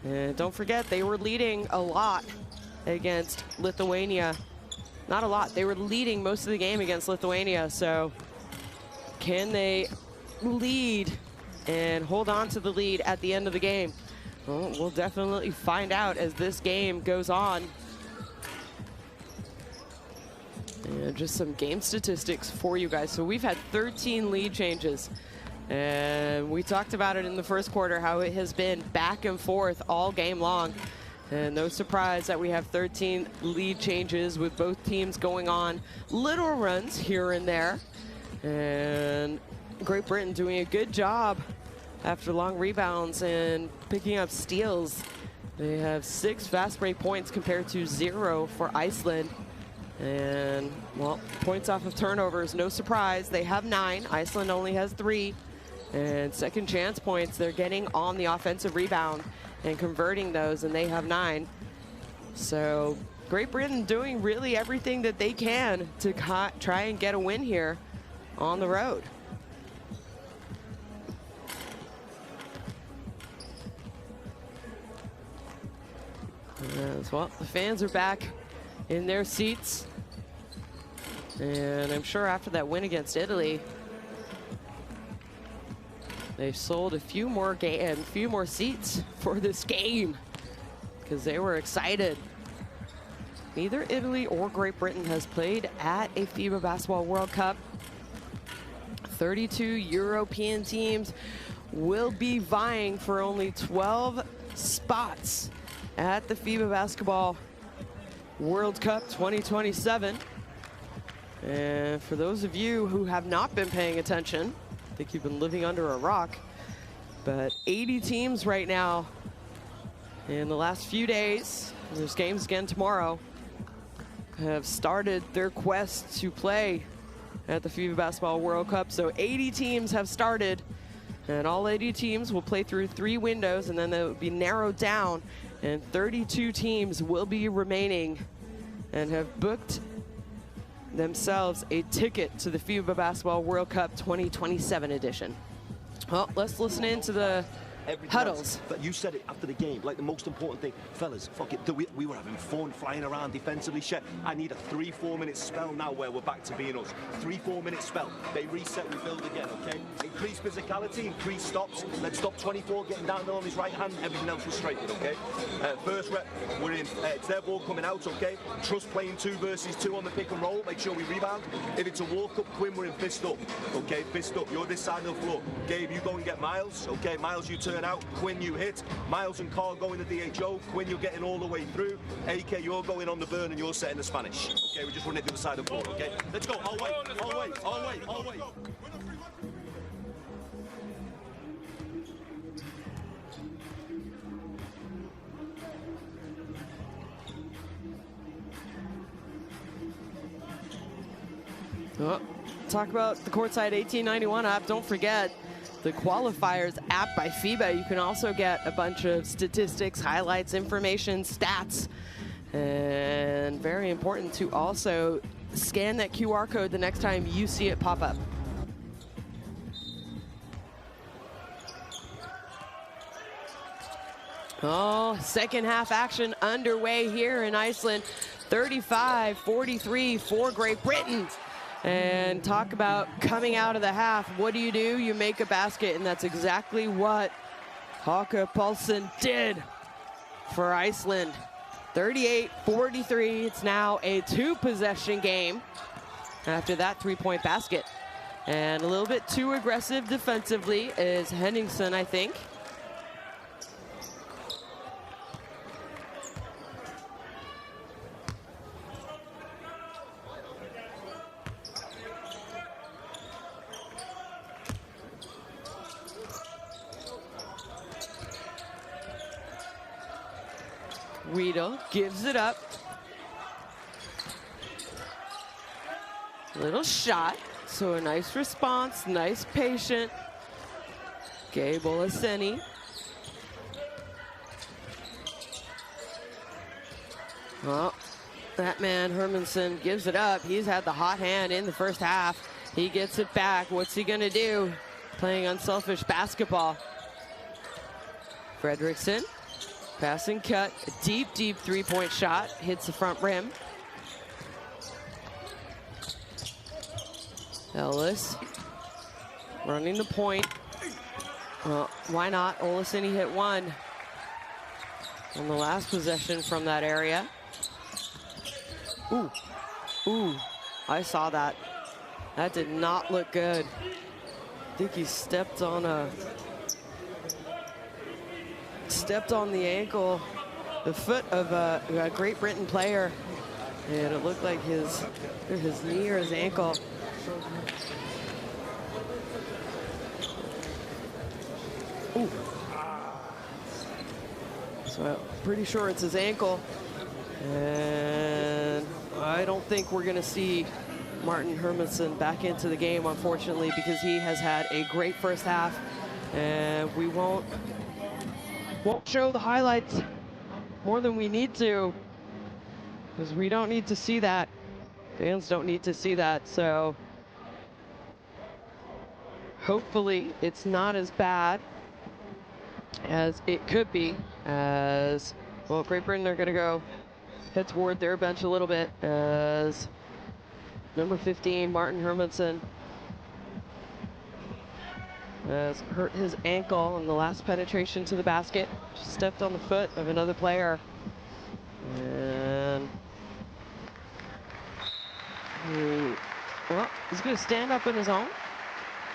And don't forget, they were leading a lot against Lithuania. Not a lot, they were leading most of the game against Lithuania. So can they lead and hold on to the lead at the end of the game? Well, we'll definitely find out as this game goes on. And just some game statistics for you guys. So we've had 13 lead changes. And we talked about it in the first quarter, how it has been back and forth all game long. And no surprise that we have 13 lead changes with both teams going on little runs here and there. And Great Britain doing a good job after long rebounds and picking up steals. They have 6 fast break points compared to 0 for Iceland. And, well, points off of turnovers, no surprise. They have 9. Iceland only has 3. And second chance points, they're getting on the offensive rebound and converting those, and they have 9. So Great Britain doing really everything that they can to try and get a win here on the road. As well, the fans are back in their seats. And I'm sure after that win against Italy, they sold a few more seats for this game because they were excited. Neither Italy or Great Britain has played at a FIBA Basketball World Cup. 32 European teams will be vying for only 12 spots at the FIBA Basketball World Cup 2027. And for those of you who have not been paying attention, I think you've been living under a rock, but 80 teams right now in the last few days, there's games again tomorrow, have started their quest to play at the FIBA Basketball World Cup. So 80 teams have started, and all 80 teams will play through 3 windows, and then they will be narrowed down, and 32 teams will be remaining and have booked themselves a ticket to the FIBA Basketball World Cup 2027 edition. Well, let's listen in to the huddles. But you said it after the game, like the most important thing, fellas, fuck it, we were having fun flying around defensively. Shit, I need a 3-4 minute spell now where we're back to being us. 3-4 minute spell. They reset, we build again, okay? Increase physicality, increase stops. Let's stop 24 getting down there on his right hand, everything else was straight, okay? First rep, we're in, it's their ball coming out, okay? Trust playing 2 versus 2 on the pick and roll, make sure we rebound. If it's a walk up, Quinn, we're in fist up, okay? Fist up, you're this side of the floor. Gabe, you go and get Miles, okay? Miles, you turn out, Quinn, you hit. Miles and Carl go in the DHO. Quinn, you're getting all the way through. AK, you're going on the burn and you're setting the Spanish. Okay, we just run it to the side of the floor, okay? Let's go. I'll wait. Oh, talk about the Courtside 1891 app. Don't forget the Qualifiers app by FIBA. You can also get a bunch of statistics, highlights, information, stats. And very important to also scan that QR code the next time you see it pop up. Oh, second half action underway here in Iceland. 35-43 for Great Britain. And talk about coming out of the half. What do? You make a basket, and that's exactly what Hauke Paulsen did for Iceland. 38-43, it's now a 2-possession game after that 3-point basket. And a little bit too aggressive defensively is Henningsen, I think. Weedle gives it up. Little shot, so a nice response, nice patient. Gabe Olaseni. Well, that man Hermanson gives it up. He's had the hot hand in the first half. He gets it back. What's he gonna do? Playing unselfish basketball. Fredrickson, passing cut, a deep, deep three-point shot, hits the front rim. Ellis running the point. Well, why not? Olaseni hit one on the last possession from that area. Ooh, ooh, I saw that. That did not look good. I think he stepped on the ankle, the foot of a Great Britain player, and it looked like his knee or his ankle. Ooh. So I'm pretty sure it's his ankle, and I don't think we're gonna see Martin Hermanson back into the game, unfortunately, because he has had a great first half, and we won't show the highlights more than we need to, because we don't need to see that. Fans don't need to see that, so hopefully it's not as bad as it could be, as, well, Great Britain are gonna head toward their bench a little bit, as number 15, Martin Hermanson, has hurt his ankle in the last penetration to the basket. Just stepped on the foot of another player. And well, he's gonna stand up on his own.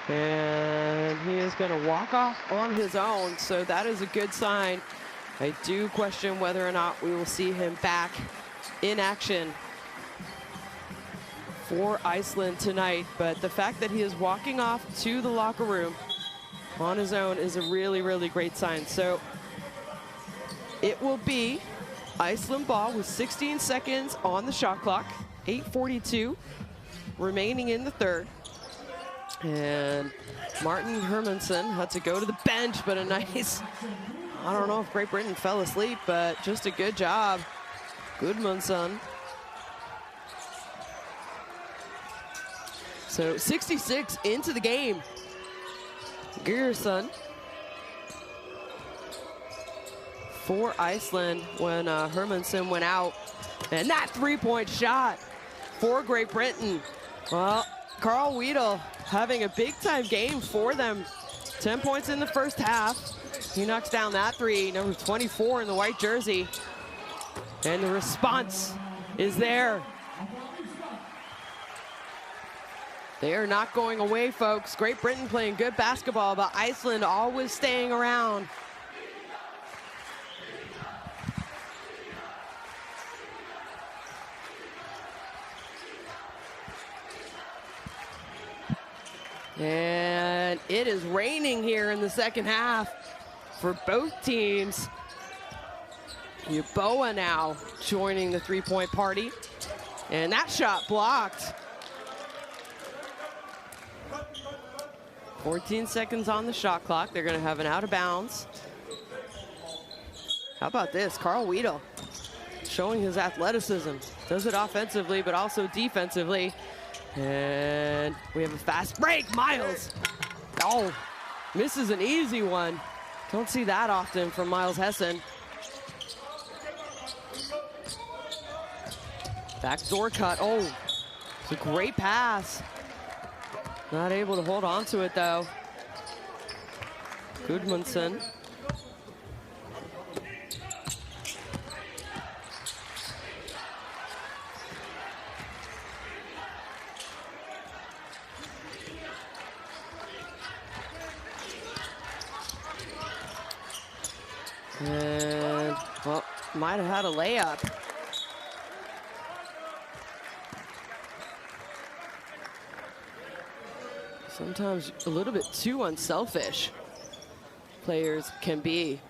And he is gonna walk off on his own, so that is a good sign. I do question whether or not we will see him back in action for Iceland tonight, but the fact that he is walking off to the locker room on his own is a really, really great sign. So it will be Iceland ball with 16 seconds on the shot clock, 8:42 remaining in the third. And Martin Hermanson had to go to the bench, but a nice, I don't know if Great Britain fell asleep, but just a good job. Goodmanson. So 66 into the game. Gerson for Iceland when Hermanson went out. And that three-point shot for Great Britain. Well, Carl Weedle having a big-time game for them. 10 points in the first half. He knocks down that three, number 24 in the white jersey. And the response is there. They are not going away, folks. Great Britain playing good basketball, but Iceland always staying around. And it is raining here in the second half for both teams. Yeboah now joining the three-point party. And that shot blocked. 14 seconds on the shot clock. They're gonna have an out of bounds. How about this? Carl Weedle showing his athleticism. Does it offensively, but also defensively. And we have a fast break. Miles. Oh, misses an easy one. Don't see that often from Miles Hessen. Backdoor cut. Oh, it's a great pass. Not able to hold on to it, though. Goodmanson. And, well, might have had a layup. Sometimes a little bit too unselfish players can be.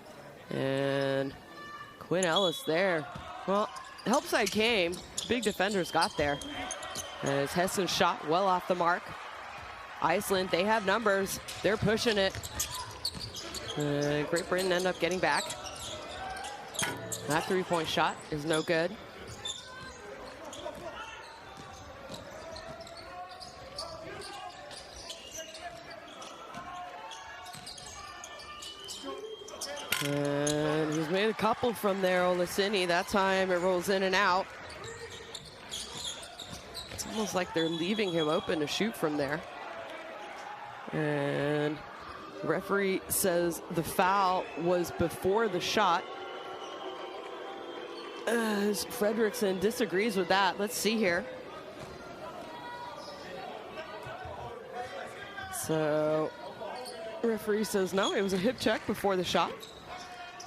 And Quinn Ellis there. Well, help side came. Big defenders got there. As Hessen shot well off the mark. Iceland, they have numbers. They're pushing it. Great Britain end up getting back. That three-point shot is no good. And he's made a couple from there, Olaseni. That time it rolls in and out. It's almost like they're leaving him open to shoot from there. And referee says the foul was before the shot. Fredrickson disagrees with that. Let's see here. So referee says no, it was a hip check before the shot.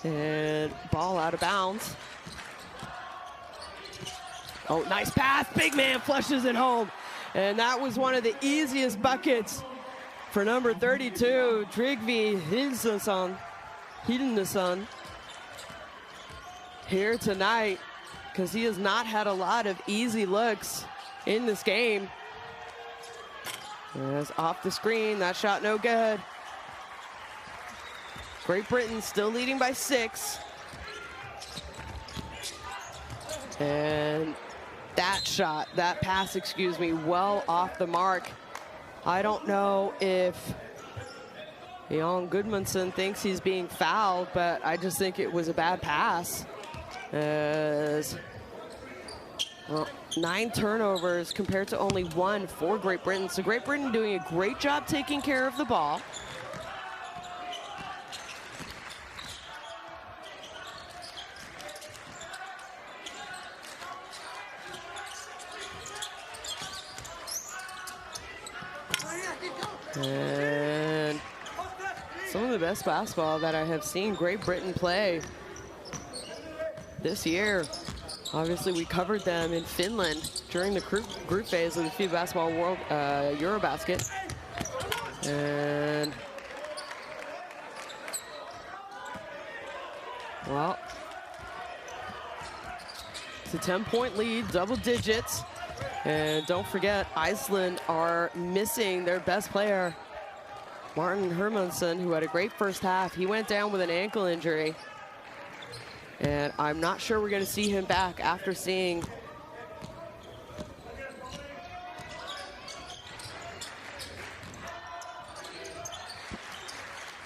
And ball out of bounds. Oh, nice pass. Big man flushes it home. And that was one of the easiest buckets for number 32, Trygve Hildenson, here tonight, because he has not had a lot of easy looks in this game. As off the screen, that shot no good. Great Britain still leading by 6. And that pass, excuse me, well off the mark. I don't know if Jan Gudmundsson thinks he's being fouled, but I just think it was a bad pass. As, well, 9 turnovers compared to only 1 for Great Britain. So Great Britain doing a great job taking care of the ball. And some of the best basketball that I have seen Great Britain play this year. Obviously, we covered them in Finland during the group phase of the FIBA Basketball World Eurobasket. And, well, it's a 10-point lead, double digits. And don't forget, Iceland are missing their best player, Martin Hermansson, who had a great first half. He went down with an ankle injury. And I'm not sure we're going to see him back after seeing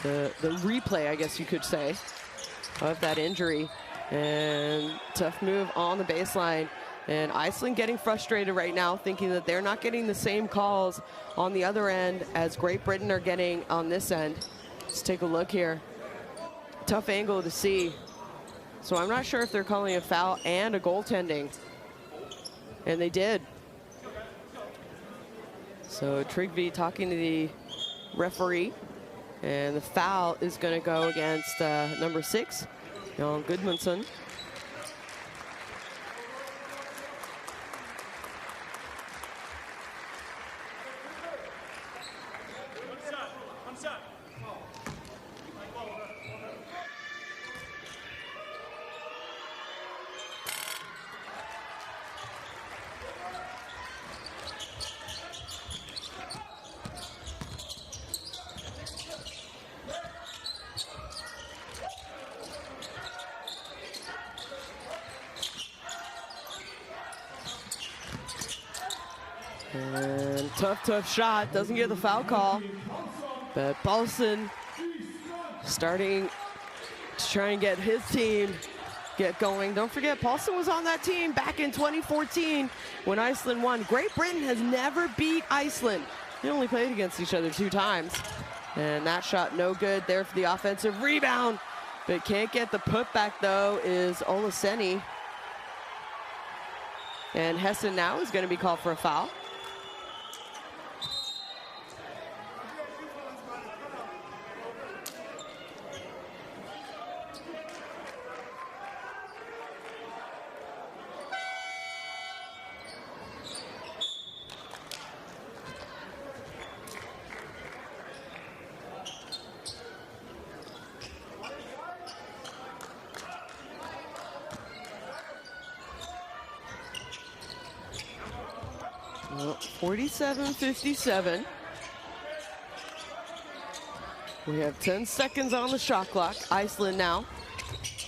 the replay, I guess you could say, of that injury. And tough move on the baseline. And Iceland getting frustrated right now, thinking that they're not getting the same calls on the other end as Great Britain are getting on this end. Let's take a look here. Tough angle to see. So I'm not sure if they're calling a foul and a goaltending. And they did. So Trygve talking to the referee. And the foul is going to go against number 6, Jan Gudmundsson. And tough shot, doesn't get the foul call. But Paulson starting to try and get his team get going. Don't forget, Paulson was on that team back in 2014 when Iceland won. Great Britain has never beat Iceland. They only played against each other 2 times. And that shot no good there for the offensive rebound. But can't get the putback though is Olaseni. And Hessen now is going to be called for a foul. 47-57. We have 10 seconds on the shot clock. Iceland now.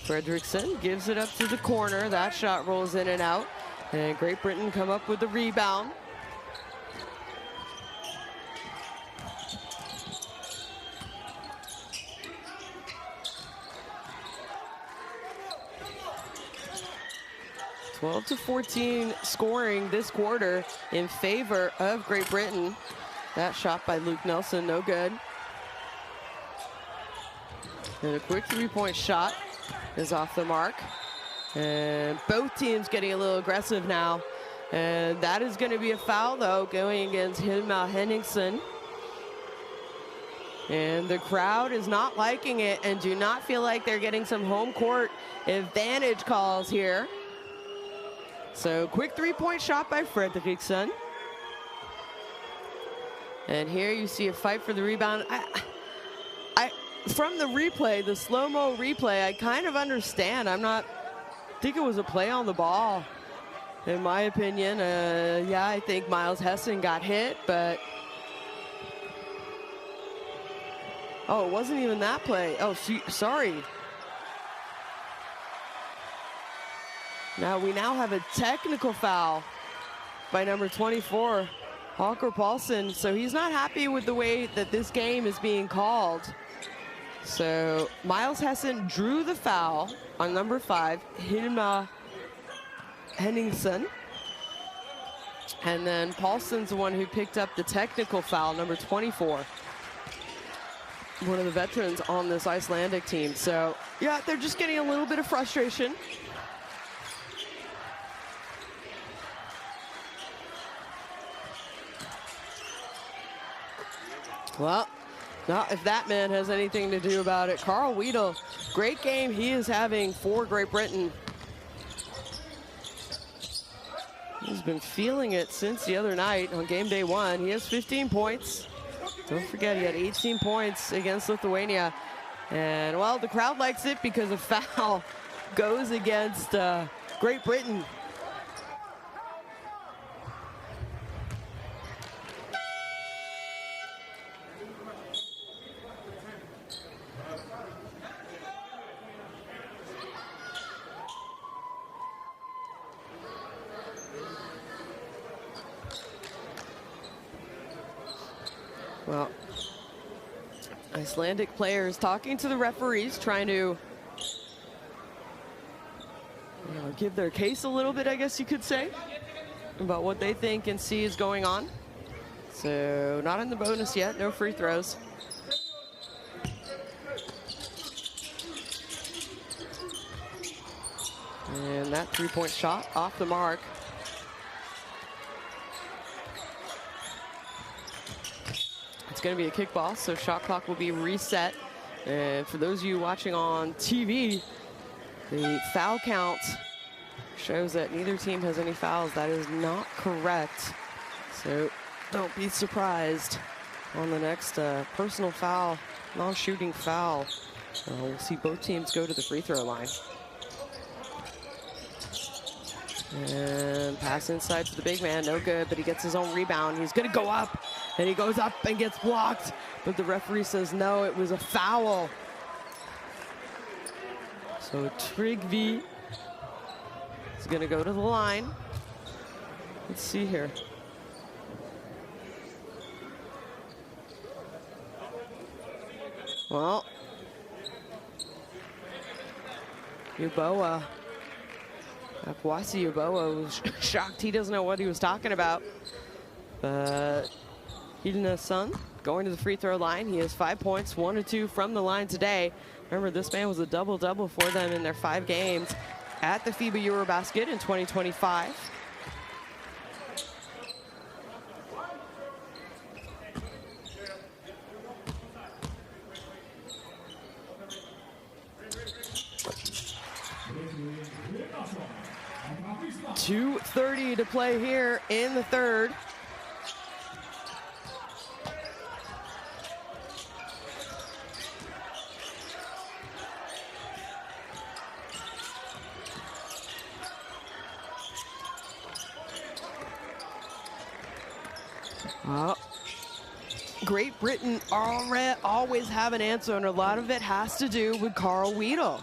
Fredriksson gives it up to the corner. That shot rolls in and out. And Great Britain come up with the rebound. (12-14) scoring this quarter in favor of Great Britain. That shot by Luke Nelson, no good. And a quick three-point shot is off the mark. And both teams getting a little aggressive now. And that is going to be a foul, though, going against Hilma Henningsen. And the crowd is not liking it and do not feel like they're getting some home court advantage calls here. So quick three-point shot by Fredriksson. And here you see a fight for the rebound. From the replay, the slow-mo replay, I kind of understand. I think it was a play on the ball, in my opinion. Yeah, I think Miles Hessen got hit, but oh, it wasn't even that play. Oh, sorry. We now have a technical foul by number 24, Holger Paulsen. So he's not happy with the way that this game is being called. So Miles Hessen drew the foul on number 5, Hilma Henningsen. And then Paulsen's the one who picked up the technical foul, number 24. One of the veterans on this Icelandic team. So yeah, they're just getting a little bit of frustration. Well, not if that man has anything to do about it. Carl Wiedel, great game he is having for Great Britain. He's been feeling it since the other night on game day 1. He has 15 points. Don't forget, he had 18 points against Lithuania. And, well, the crowd likes it because a foul goes against Great Britain. Well, Icelandic players talking to the referees, trying to give their case a little bit, I guess you could say, about what they think and see is going on. So not in the bonus yet, no free throws. And that three-point shot off the mark. It's going to be a kickball, so shot clock will be reset. And for those of you watching on TV, the foul count shows that neither team has any fouls. That is not correct. So don't be surprised on the next personal foul, non-shooting foul. We'll see both teams go to the free throw line. And pass inside to the big man, no good, but he gets his own rebound. He's gonna go up, and he goes up and gets blocked, but the referee says no, it was a foul. So Tryggvi is gonna go to the line. Let's see here. Well, Yeboah. Akwasi Yeboah was shocked. He doesn't know what he was talking about. But Hilna's son going to the free throw line. He has 5 points, 1 or 2 from the line today. Remember, this man was a double-double for them in their 5 games at the FIBA Eurobasket in 2025. .230 to play here in the third. Great Britain always have an answer, and a lot of it has to do with Carl Weedle.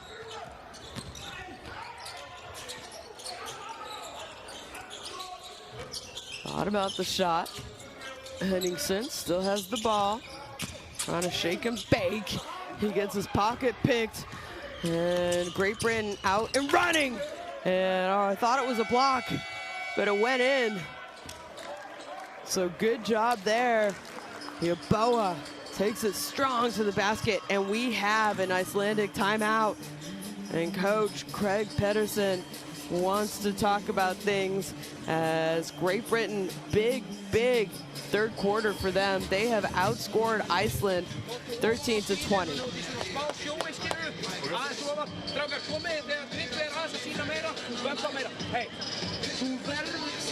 Thought about the shot. Henningsen still has the ball. Trying to shake and bake. He gets his pocket picked. And Great Britain out and running. And I thought it was a block, but it went in. So good job there. Yeboah takes it strong to the basket, and we have an Icelandic timeout. And Coach Craig Pedersen wants to talk about things as Great Britain, big third quarter for them. They have outscored Iceland 13-20.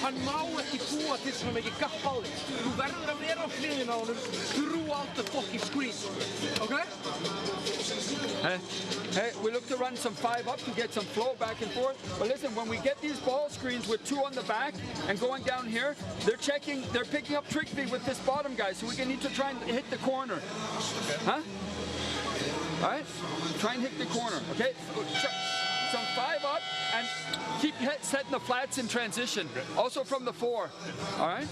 Hann má ekki búa til svona mikið gapp á þig. Þú verður að vera á hliðina á honum throughout the fucking screen. Okay? Hey, we look to run some 5-up to get some flow back and forth. But listen, when we get these ball screens with 2 on the back and going down here, they're picking up trick feed with this bottom guy, so we need to try and hit the corner. Huh? All right? Try and hit the corner, okay? Some 5-up and keep setting the flats in transition. Also from the 4. All right?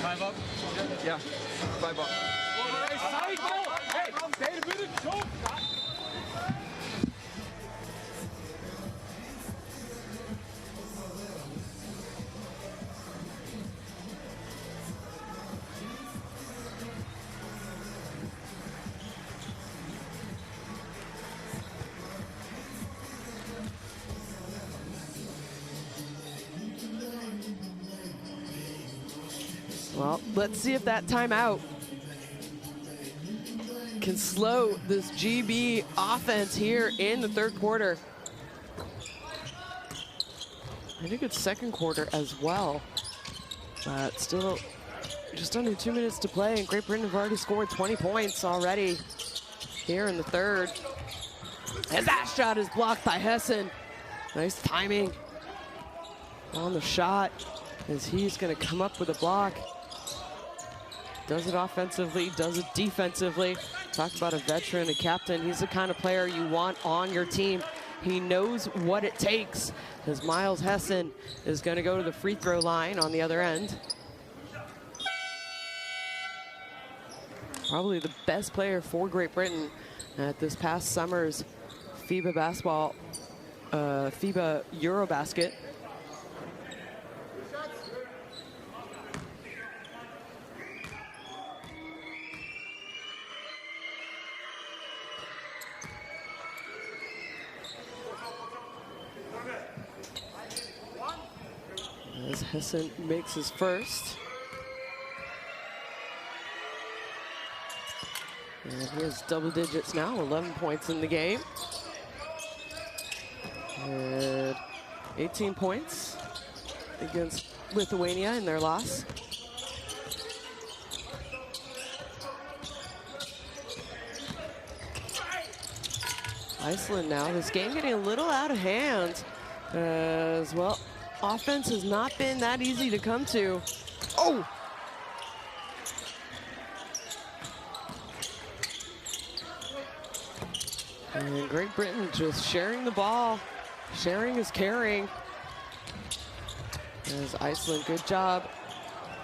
5-up? Yeah, 5-up. Hey, stay with it, go. Well, let's see if that timeout can slow this GB offense here in the third quarter. I think it's second quarter as well. But still just under 2 minutes to play, and Great Britain have already scored 20 points already here in the third. As that shot is blocked by Hessen. Nice timing on the shot as he's gonna come up with a block. Does it offensively, does it defensively. Talk about a veteran, a captain. He's the kind of player you want on your team. He knows what it takes, as Miles Hessen is going to go to the free throw line on the other end. Probably the best player for Great Britain at this past summer's FIBA basketball, FIBA Eurobasket. As Hessen makes his first. And he has double digits now, 11 points in the game. And 18 points against Lithuania in their loss. Iceland now, this game getting a little out of hand as well. Offense has not been that easy to come to. Oh! And Great Britain just sharing the ball. Sharing is caring. As Iceland, good job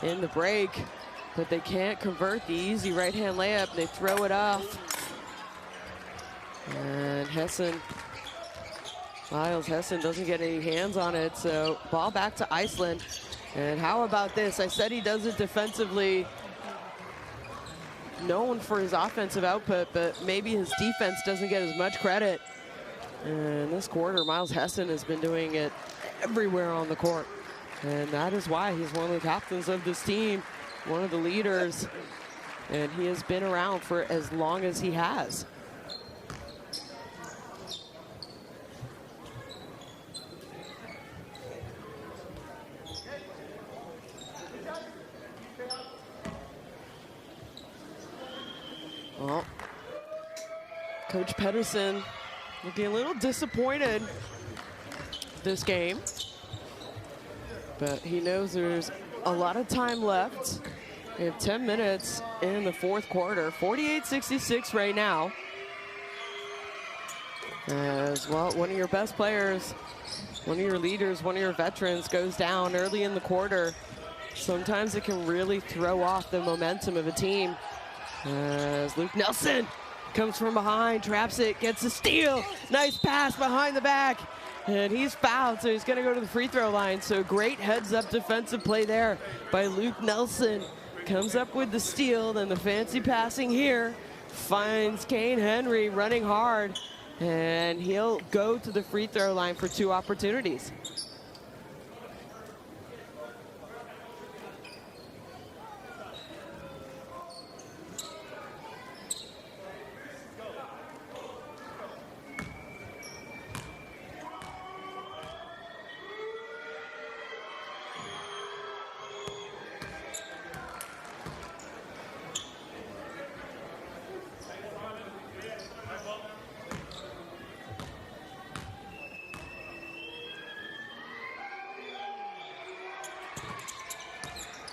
in the break, but they can't convert the easy right-hand layup. They throw it off. And Hessen, Miles Hessen doesn't get any hands on it, so ball back to Iceland. And how about this? I said he does it defensively. Known for his offensive output, but maybe his defense doesn't get as much credit. And this quarter, Miles Hessen has been doing it everywhere on the court. And that is why he's one of the captains of this team, one of the leaders. And he has been around for as long as he has. Well, Coach Pedersen looking a little disappointed this game, but he knows there's a lot of time left. We have 10 minutes in the fourth quarter. 48-66 right now. As well, one of your best players, one of your leaders, one of your veterans goes down early in the quarter. Sometimes it can really throw off the momentum of a team. As Luke Nelson comes from behind, traps it, gets a steal. Nice pass behind the back. And he's fouled, so he's going to go to the free throw line. So great heads-up defensive play there by Luke Nelson. Comes up with the steal, then the fancy passing here. Finds Kane Henry running hard. And he'll go to the free throw line for 2 opportunities.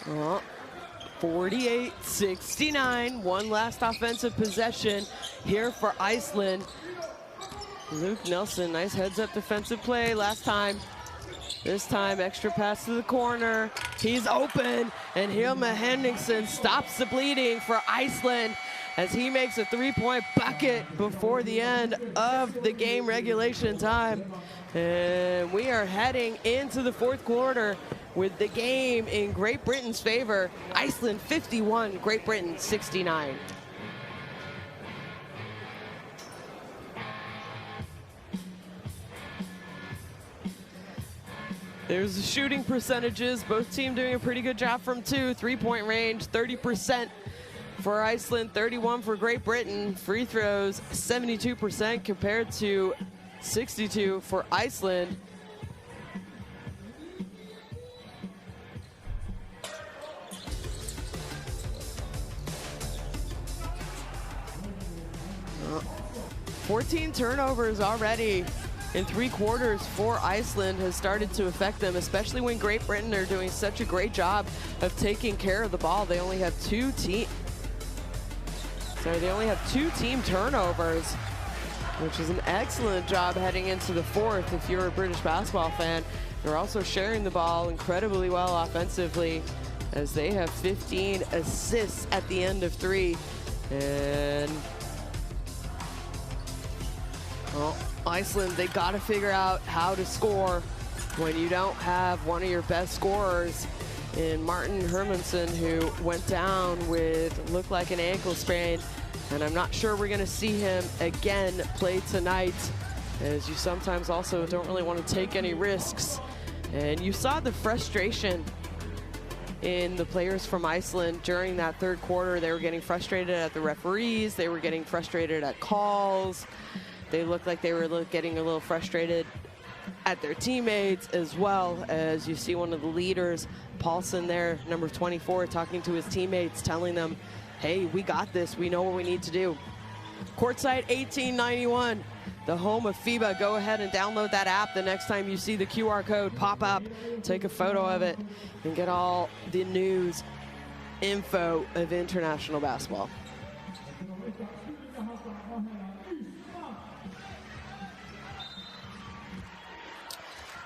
Well, 48-69, one last offensive possession here for Iceland. Luke Nelson, nice heads-up defensive play last time. This time, extra pass to the corner. He's open, and Hilma Henningsen stops the bleeding for Iceland as he makes a 3-point bucket before the end of the game regulation time. And we are heading into the fourth quarter with the game in Great Britain's favor. Iceland 51, Great Britain 69. There's the shooting percentages. Both teams doing a pretty good job from 2. 3-point range, 30% for Iceland, 31 for Great Britain. Free throws, 72% compared to 62 for Iceland. Uh, 14 turnovers already in 3 quarters for Iceland has started to affect them, especially when Great Britain are doing such a great job of taking care of the ball. They only have 2 team turnovers, which is an excellent job heading into the fourth if you're a British basketball fan. They're also sharing the ball incredibly well offensively as they have 15 assists at the end of 3. And well, Iceland, they got to figure out how to score when you don't have one of your best scorers in Martin Hermansen, who went down with, looked like an ankle sprain. And I'm not sure we're going to see him again play tonight, as you sometimes also don't really want to take any risks. And you saw the frustration in the players from Iceland during that third quarter. They were getting frustrated at the referees. They were getting frustrated at calls. They looked like they were getting a little frustrated at their teammates, as well as you see one of the leaders, Paulson there, number 24, talking to his teammates, telling them, hey, we got this. We know what we need to do. Courtside 1891, the home of FIBA. Go ahead and download that app the next time you see the QR code pop up. Take a photo of it and get all the news, info of international basketball.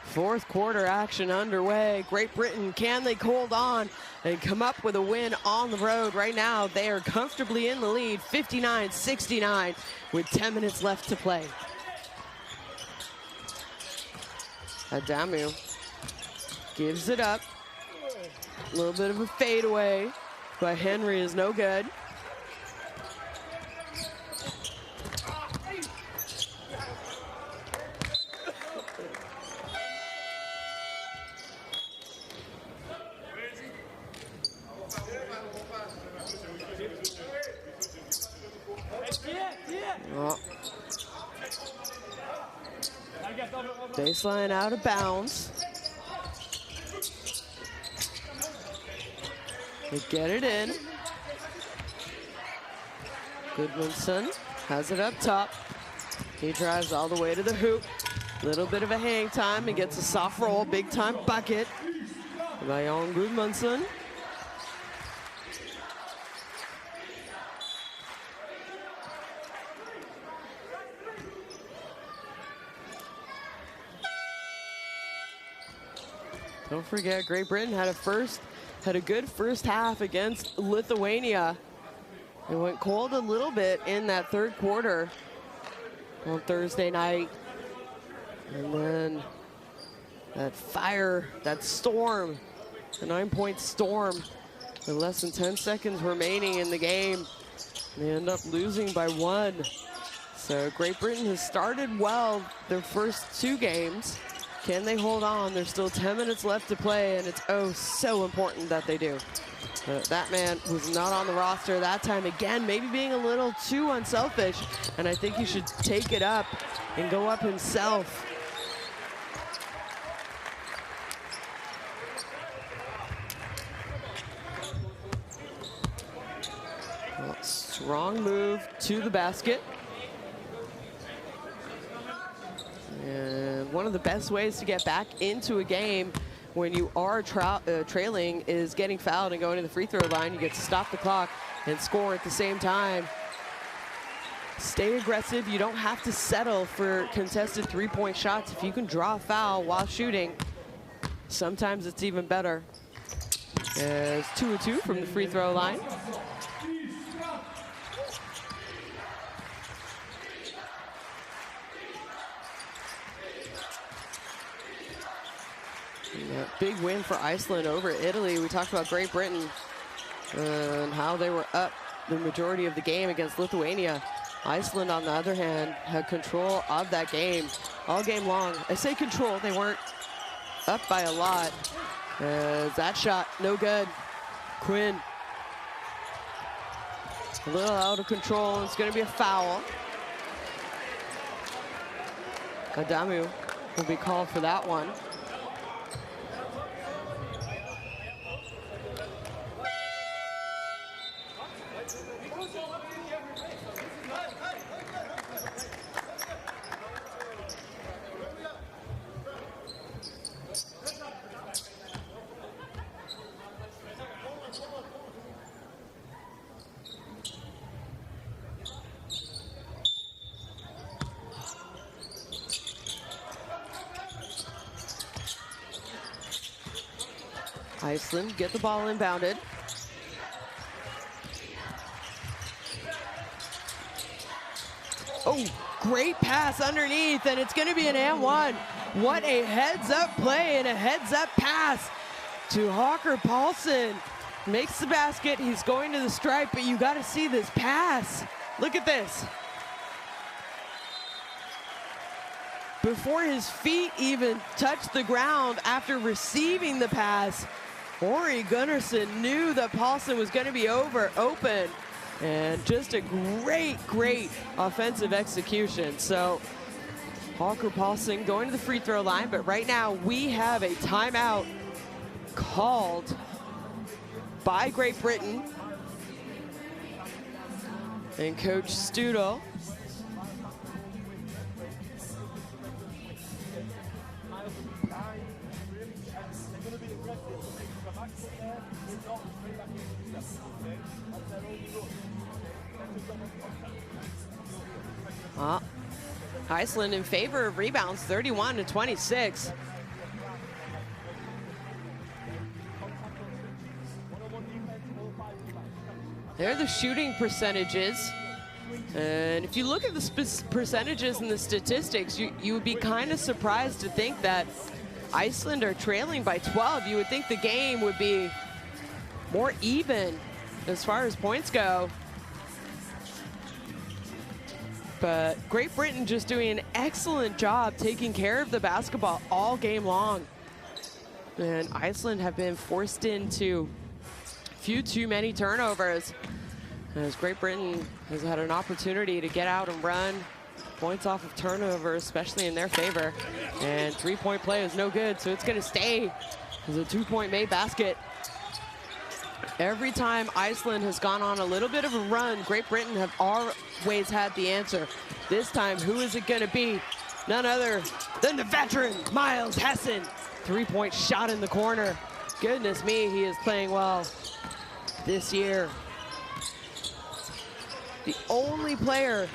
Fourth quarter action underway. Great Britain, can they hold on and come up with a win on the road? Right now, they are comfortably in the lead, 59-69, with 10 minutes left to play. Adamu gives it up. A little bit of a fadeaway, but Henry is no good. Oh. Baseline out of bounds. They get it in. Goodwinson has it up top. He drives all the way to the hoop. Little bit of a hang time and gets a soft roll, big time bucket. by Jan Gudmundsson. Don't forget, Great Britain had a good first half against Lithuania. It went cold a little bit in that third quarter on Thursday night. And then that fire, that storm, a 9-point storm with less than 10 seconds remaining in the game. They end up losing by 1. So Great Britain has started well their first 2 games. Can they hold on? There's still 10 minutes left to play, and it's oh so important that they do. That man was not on the roster that time. Again, maybe being a little too unselfish, and I think he should take it up and go up himself. Well, strong move to the basket. And one of the best ways to get back into a game when you are trailing is getting fouled and going to the free throw line. You get to stop the clock and score at the same time. Stay aggressive. You don't have to settle for contested 3-point shots. If you can draw a foul while shooting, sometimes it's even better. As 2 of 2 from the free throw line. Big win for Iceland over Italy. We talked about Great Britain and how they were up the majority of the game against Lithuania. Iceland, on the other hand, had control of that game all game long. I say control, they weren't up by a lot. That shot, no good. Quinn, a little out of control. It's going to be a foul. Adamu will be called for that one. Iceland get the ball inbounded. Oh, great pass underneath, and it's going to be an and one. What a heads-up play and a heads-up pass to Hawker Paulson. Makes the basket, he's going to the stripe, but you got to see this pass. Look at this. Before his feet even touched the ground after receiving the pass, Ori Gunnarsson knew that Paulson was going to be open, and just a great offensive execution. So Hawker Paulson going to the free throw line, but right now we have a timeout called by Great Britain and Coach Studel. Iceland in favor of rebounds, 31-26. There are the shooting percentages. And if you look at the percentages and the statistics, you would be kind of surprised to think that Iceland are trailing by 12. You would think the game would be more even as far as points go. But Great Britain just doing an excellent job taking care of the basketball all game long. And Iceland have been forced into a few too many turnovers, as Great Britain has had an opportunity to get out and run points off of turnovers, especially in their favor. And 3-point play is no good, so it's going to stay as a 2-point made basket. Every time Iceland has gone on a little bit of a run, Great Britain have always had the answer. This time, who is it going to be? None other than the veteran, Miles Hessen. 3-point shot in the corner. Goodness me, he is playing well this year. The only player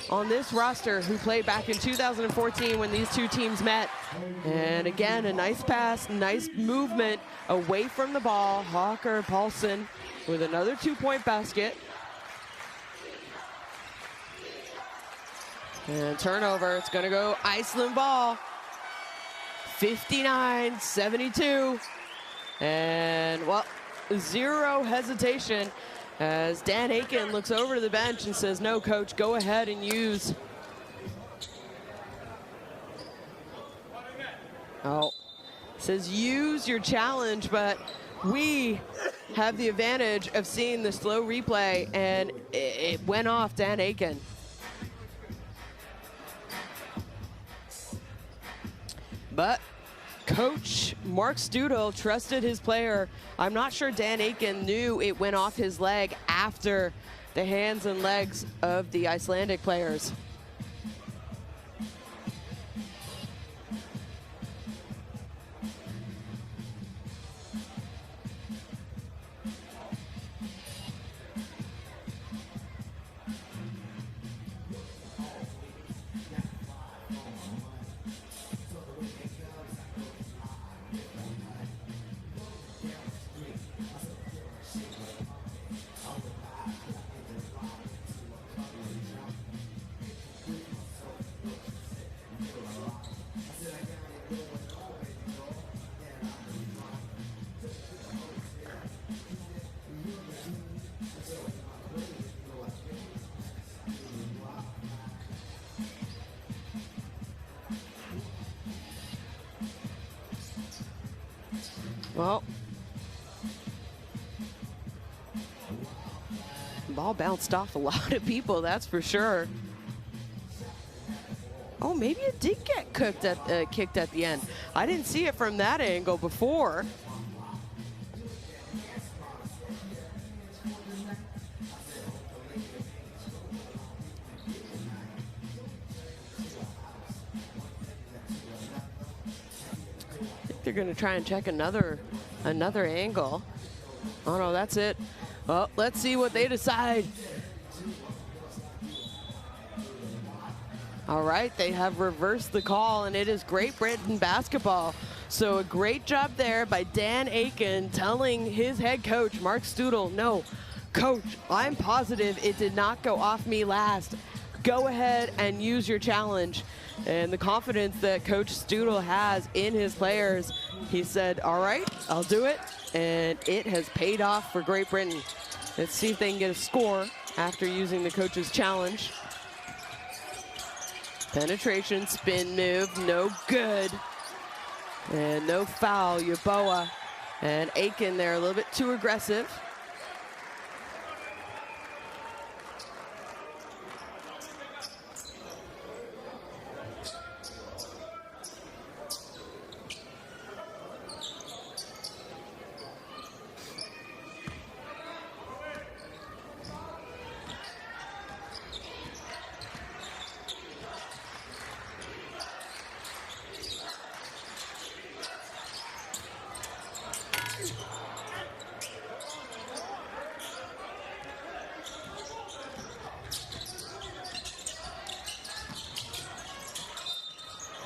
on this roster who played back in 2014 when these two teams met. And again, a nice pass, nice movement away from the ball. Hawker Paulson with another 2-point basket. And turnover, it's gonna go Iceland ball. 59-72. And well, zero hesitation as Dan Aiken looks over to the bench and says, no, coach, go ahead and use. Oh, says use your challenge, but we have the advantage of seeing the slow replay, and it went off Dan Aiken. But Coach Mark Studel trusted his player. I'm not sure Dan Aiken knew it went off his leg after the hands and legs of the Icelandic players. Well, ball bounced off a lot of people, that's for sure. Oh, maybe it did get kicked at the end. I didn't see it from that angle before. They're going to try and check another angle. Oh no, that's it. Well, let's see what they decide. All right, they have reversed the call, and it is Great Britain basketball. So a great job there by Dan Aiken telling his head coach, Mark Studel, no, coach, I'm positive it did not go off me last. Go ahead and use your challenge. And the confidence that Coach Studel has in his players, he said, all right, I'll do it. And it has paid off for Great Britain. Let's see if they can get a score after using the coach's challenge. Penetration, spin move, no good. And no foul, Yeboah. And Aiken there a little bit too aggressive.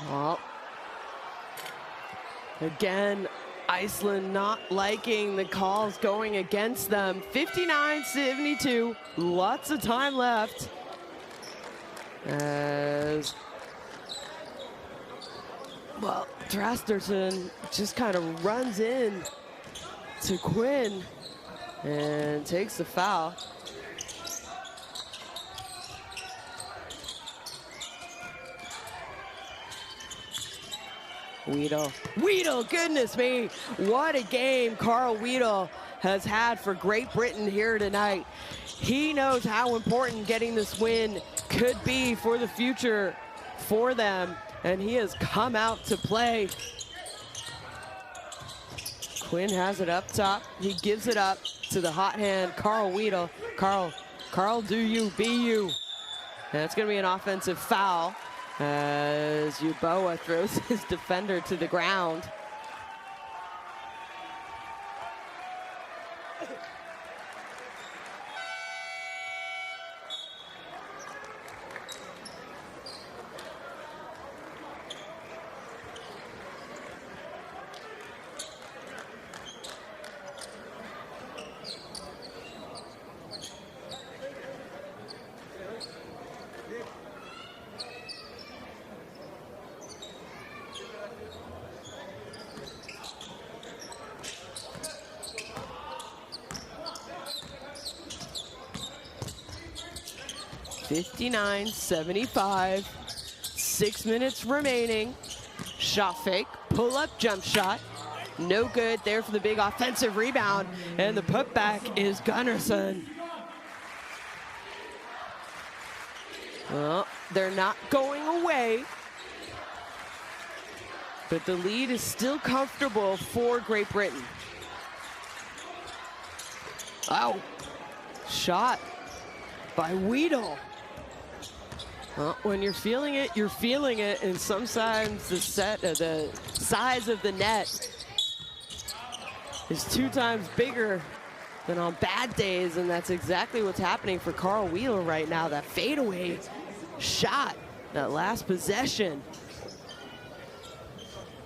Well, again, Iceland not liking the calls going against them. 59-72, lots of time left. As, well, Thrasterson just kind of runs in to Quinn and takes the foul. Weedle, goodness me. What a game Carl Weedle has had for Great Britain here tonight. He knows how important getting this win could be for the future for them, and he has come out to play. Quinn has it up top. He gives it up to the hot hand, Carl Weedle. Carl, do you, be you. And it's gonna be an offensive foul as Yeboah throws his defender to the ground. 59-75. 6 minutes remaining. Shot fake, pull up jump shot. No good there for the big offensive rebound. And the putback is Gunnarsson. Well, they're not going away. But the lead is still comfortable for Great Britain. Oh, shot by Weedle. Well, when you're feeling it, you're feeling it. And sometimes the size of the net is 2 times bigger than on bad days. And that's exactly what's happening for Carl Wheeler right now. That fadeaway shot, that last possession.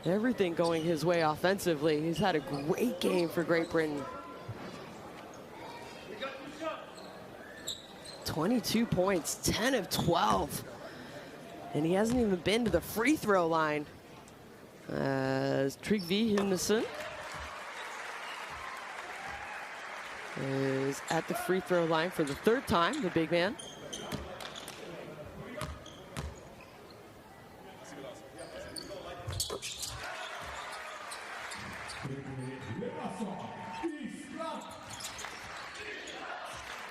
Everything going his way offensively. He's had a great game for Great Britain. 22 points, 10 of 12. And he hasn't even been to the free throw line. As Trygve Hinderson is at the free throw line for the 3rd time, the big man.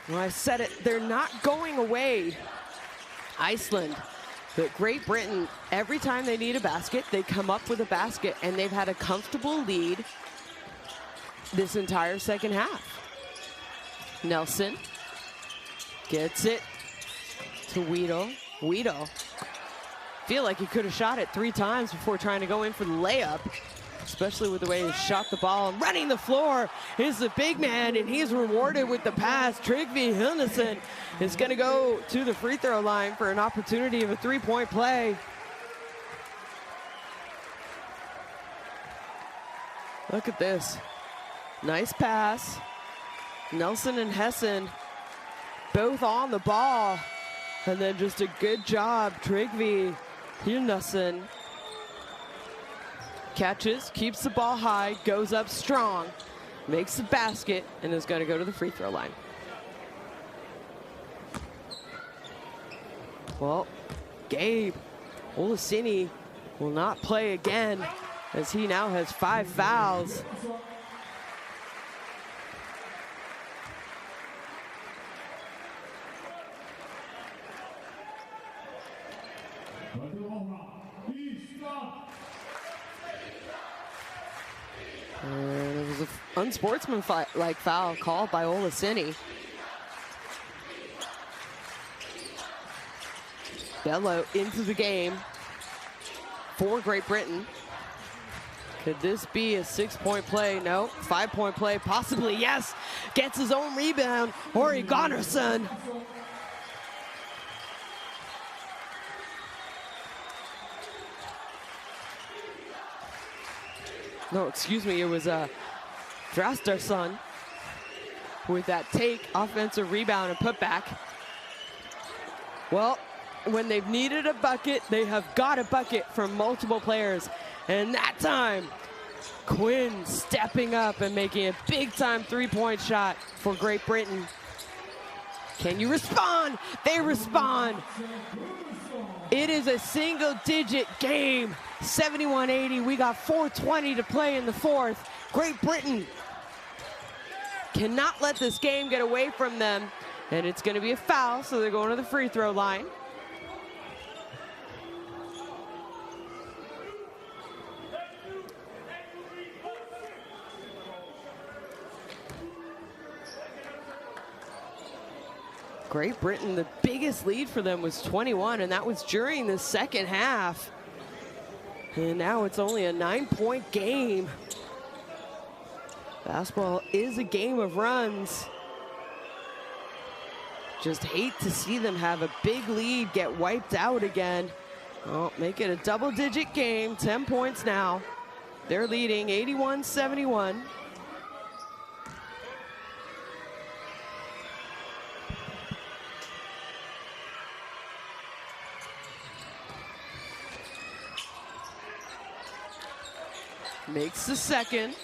Well, I said it, they're not going away, Iceland. But Great Britain, every time they need a basket, they come up with a basket, and they've had a comfortable lead this entire second half. Nelson gets it to Weedle. Weedle, feel like he could have shot it 3 times before trying to go in for the layup, especially with the way he shot the ball. Running the floor is the big man, and he's rewarded with the pass. Trygve Hinderson is going to go to the free throw line for an opportunity of a 3-point play. Look at this. Nice pass. Nelson and Hessen both on the ball. And then just a good job, Trygve Hinderson. Catches, keeps the ball high, goes up strong, makes the basket, and is going to go to the free throw line. Well, Gabe Olaseni will not play again, as he now has 5 fouls. And it was an unsportsmanlike foul called by Olaseni. Bello into the game for Great Britain. Could this be a 6-point play? No. 5-point play, possibly, yes. Gets his own rebound, Ori Gunnarsson. No, excuse me, it was Thrastarsson with that take, offensive rebound and putback. Well, when they've needed a bucket, they have got a bucket from multiple players. And that time, Quinn stepping up and making a big-time 3-point shot for Great Britain. Can you respond? They respond. It is a single-digit game. 71-80. We got 4:20 to play in the 4th. Great Britain cannot let this game get away from them. And it's going to be a foul, so they're going to the free throw line. Great Britain, the biggest lead for them was 21, and that was during the second half. And now it's only a 9-point game. Basketball is a game of runs. Just hate to see them have a big lead get wiped out again. Oh, make it a double-digit game, 10 points now. They're leading 81-71. Makes the second.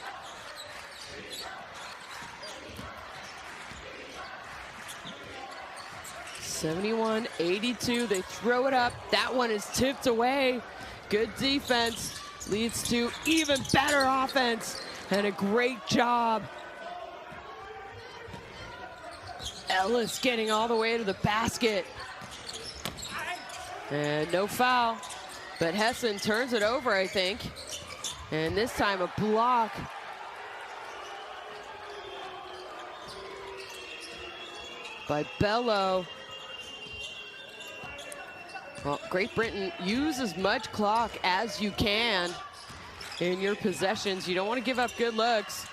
71-82, they throw it up. That one is tipped away. Good defense leads to even better offense and a great job. Ellis getting all the way to the basket. And no foul, but Hessen turns it over, I think. And this time a block. By Bello. Well, Great Britain, use as much clock as you can in your possessions. You don't want to give up good looks.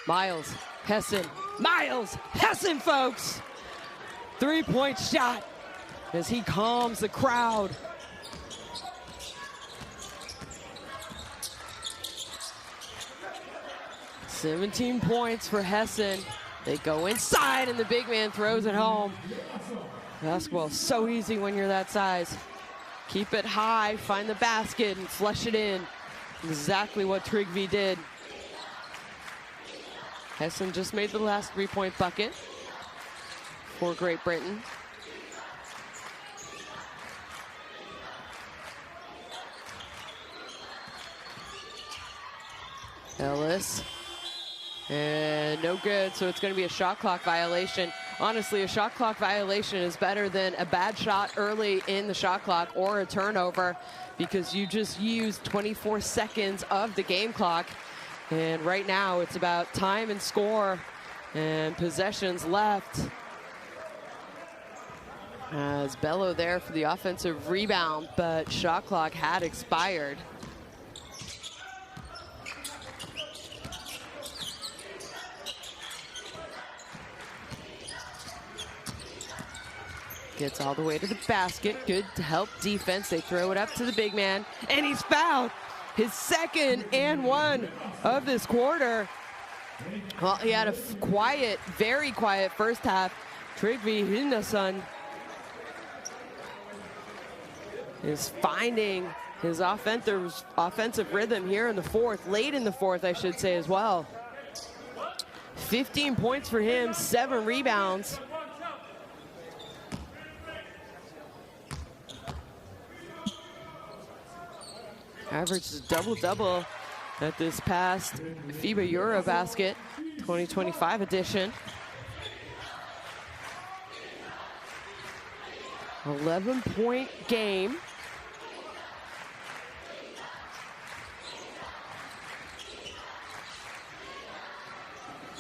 Miles, Hessen, folks! 3-point shot as he calms the crowd. $17 points for Hessen. They go inside and the big man throws it home. Basketball is so easy when you're that size. Keep it high, find the basket and flush it in. Exactly what Trygve did. Hessen just made the last 3-point bucket for Great Britain. Ellis. And no good, so it's going to be a shot clock violation. Honestly, a shot clock violation is better than a bad shot early in the shot clock or a turnover, because you just used 24 seconds of the game clock. And right now it's about time and score and possessions left. As Bello there for the offensive rebound, but shot clock had expired. Gets all the way to the basket. Good to help defense. They throw it up to the big man, and he's fouled. His second and one of this quarter. Well, he had a quiet, very quiet first half. Trygve Hindason is finding his offensive rhythm here in the fourth, late in the fourth, I should say, as well. 15 points for him, 7 rebounds. Averaged a double-double at this past FIBA Eurobasket 2025 edition. 11-point game.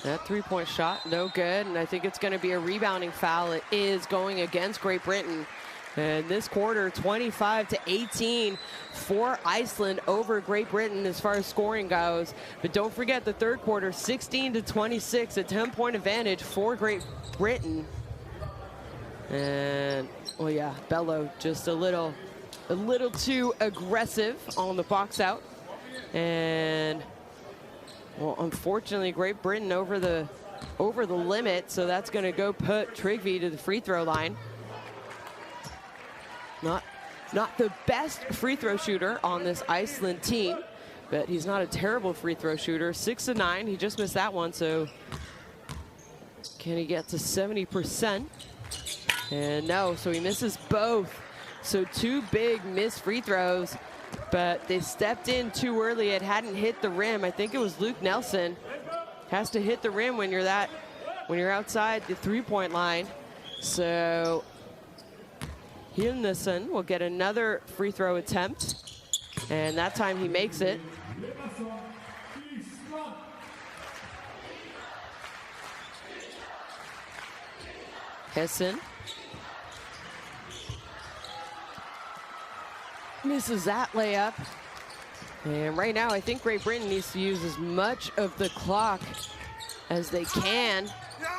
That 3-point shot, no good, and I think it's going to be a rebounding foul. It is going against Great Britain. And this quarter, 25-18 for Iceland over Great Britain as far as scoring goes. But don't forget the third quarter, 16-26, a 10-point advantage for Great Britain. And, well, yeah, Bello just a little too aggressive on the box out. And, well, unfortunately, Great Britain over the limit, so that's going to go put Trygve to the free throw line. Not the best free throw shooter on this Iceland team, but he's not a terrible free throw shooter. 6 of 9, he just missed that one, so can he get to 70%? And no, so he misses both. So 2 big missed free throws, but they stepped in too early. It hadn't hit the rim. I think it was Luke Nelson. Has to hit the rim when you're outside the 3-point line. So Hilnesen will get another free throw attempt, and that time he makes it. Hessen misses that layup. And right now I think Great Britain needs to use as much of the clock as they can.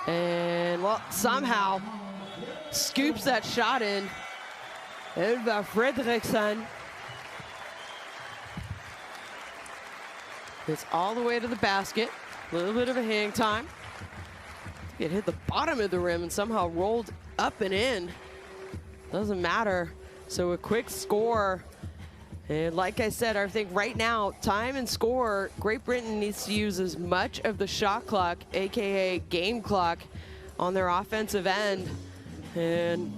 And, well, somehow scoops that shot in. Elva Fredriksson. It's all the way to the basket. A little bit of a hang time. It hit the bottom of the rim and somehow rolled up and in. Doesn't matter. So a quick score. And like I said, I think right now, time and score, Great Britain needs to use as much of the shot clock, AKA game clock, on their offensive end. And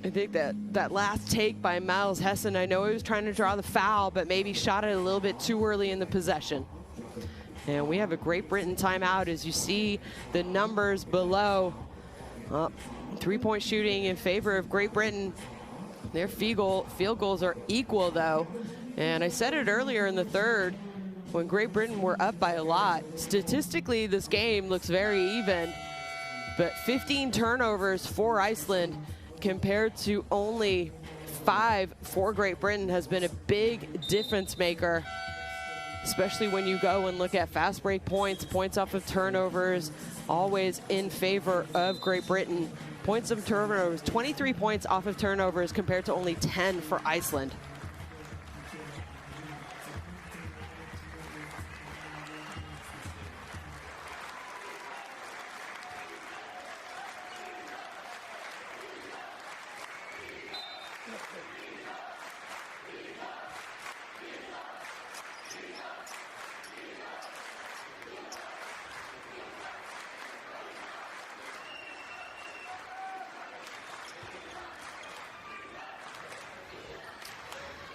I think that last take by Miles Hessen, I know he was trying to draw the foul, but maybe shot it a little bit too early in the possession. And we have a Great Britain timeout as you see the numbers below. Three-point shooting in favor of Great Britain. Their field goals are equal though. And I said it earlier in the third, when Great Britain were up by a lot. Statistically, this game looks very even, but 15 turnovers for Iceland compared to only 5 for Great Britain has been a big difference maker, especially when you go and look at fast break points, points off of turnovers, always in favor of Great Britain. Points of turnovers, 23 points off of turnovers compared to only 10 for Iceland.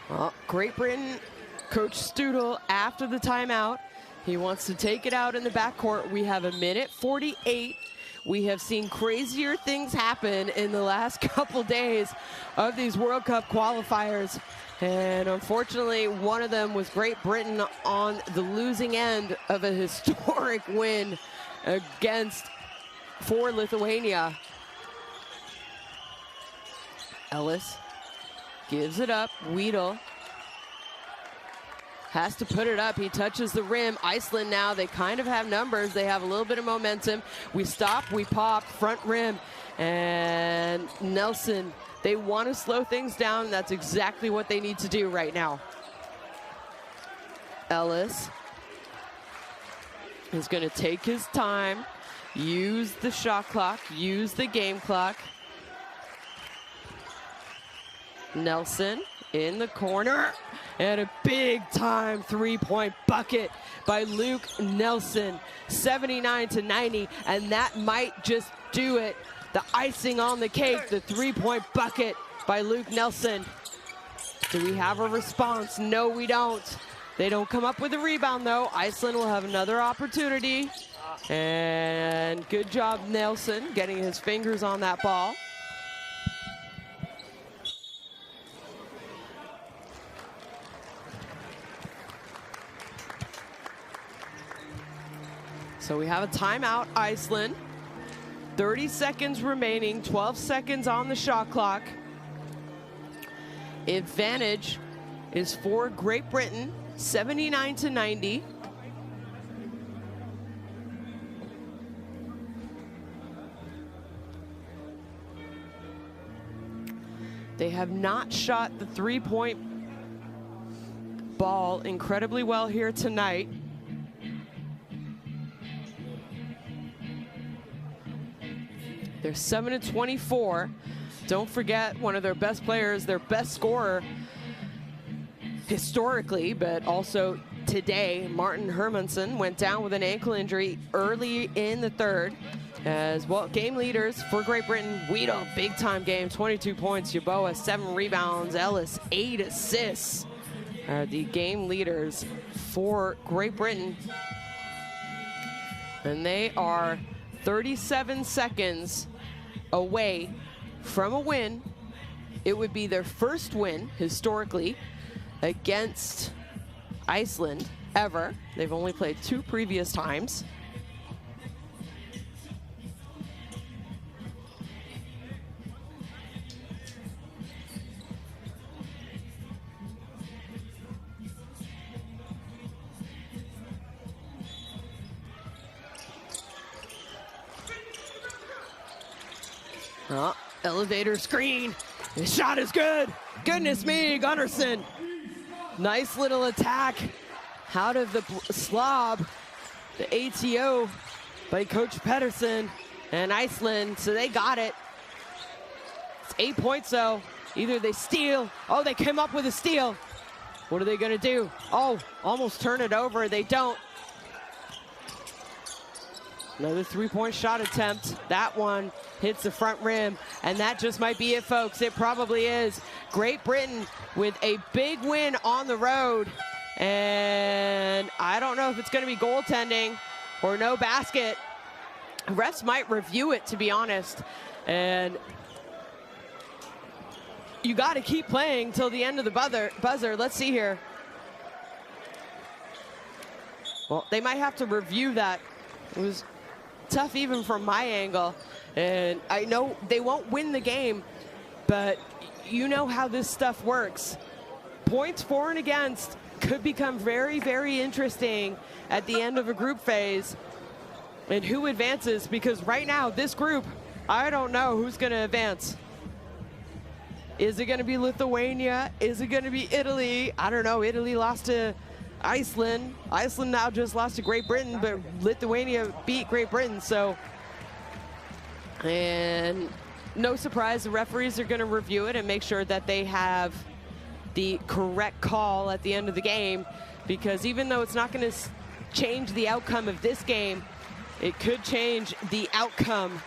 Well, Great Britain, Coach Studel, after the timeout, he wants to take it out in the backcourt. We have 1:48. We have seen crazier things happen in the last couple days of these World Cup qualifiers. And unfortunately, one of them was Great Britain on the losing end of a historic win for Lithuania. Ellis gives it up. Weedle has to put it up. He touches the rim. Iceland now, they kind of have numbers. They have a little bit of momentum. We stop, we pop, front rim. And Nelson, they want to slow things down. That's exactly what they need to do right now. Ellis is going to take his time, use the shot clock, use the game clock. Nelson in the corner, and a big time three-point bucket by Luke Nelson, 79-90, and that might just do it. The icing on the cake, the three-point bucket by Luke Nelson. Do we have a response? No, we don't. They don't come up with a rebound though. Iceland will have another opportunity, and good job Nelson getting his fingers on that ball. So we have a timeout, Iceland. 30 seconds remaining, 12 seconds on the shot clock. Advantage is for Great Britain, 79-90. They have not shot the three-point ball incredibly well here tonight. They're 7-24. Don't forget, one of their best players, their best scorer historically, but also today, Martin Hermansson went down with an ankle injury early in the third. As well, game leaders for Great Britain, Weedle, big time game, 22 points, Yeboah, 7 rebounds, Ellis, 8 assists are the game leaders for Great Britain. And they are 37 seconds away from a win. It would be their first win historically against Iceland ever. They've only played 2 previous times. Oh, elevator screen. His shot is good. Goodness me, Gunnarsson. Nice little attack out of the slob. The ATO by Coach Pedersen and Iceland. So they got it. It's 8 points though. Either they steal. Oh, they came up with a steal. What are they going to do? Oh, almost turn it over. They don't. Another three-point shot attempt. That one hits the front rim, and that just might be it, folks. It probably is. Great Britain with a big win on the road, and I don't know if it's going to be goaltending or no basket. Refs might review it, to be honest, and you got to keep playing till the end of the buzzer. Let's see here. Well, they might have to review that. It was tough even from my angle, and I know they won't win the game, but you know how this stuff works. Points for and against could become very, very interesting at the end of a group phase, and who advances, because right now this group, I don't know who's going to advance. Is it going to be Lithuania? Is it going to be Italy? I don't know. Italy lost to Iceland. Iceland now just lost to Great Britain, but Lithuania beat Great Britain, so. And no surprise, the referees are going to review it and make sure that they have the correct call at the end of the game, because even though it's not going to change the outcome of this game, it could change the outcome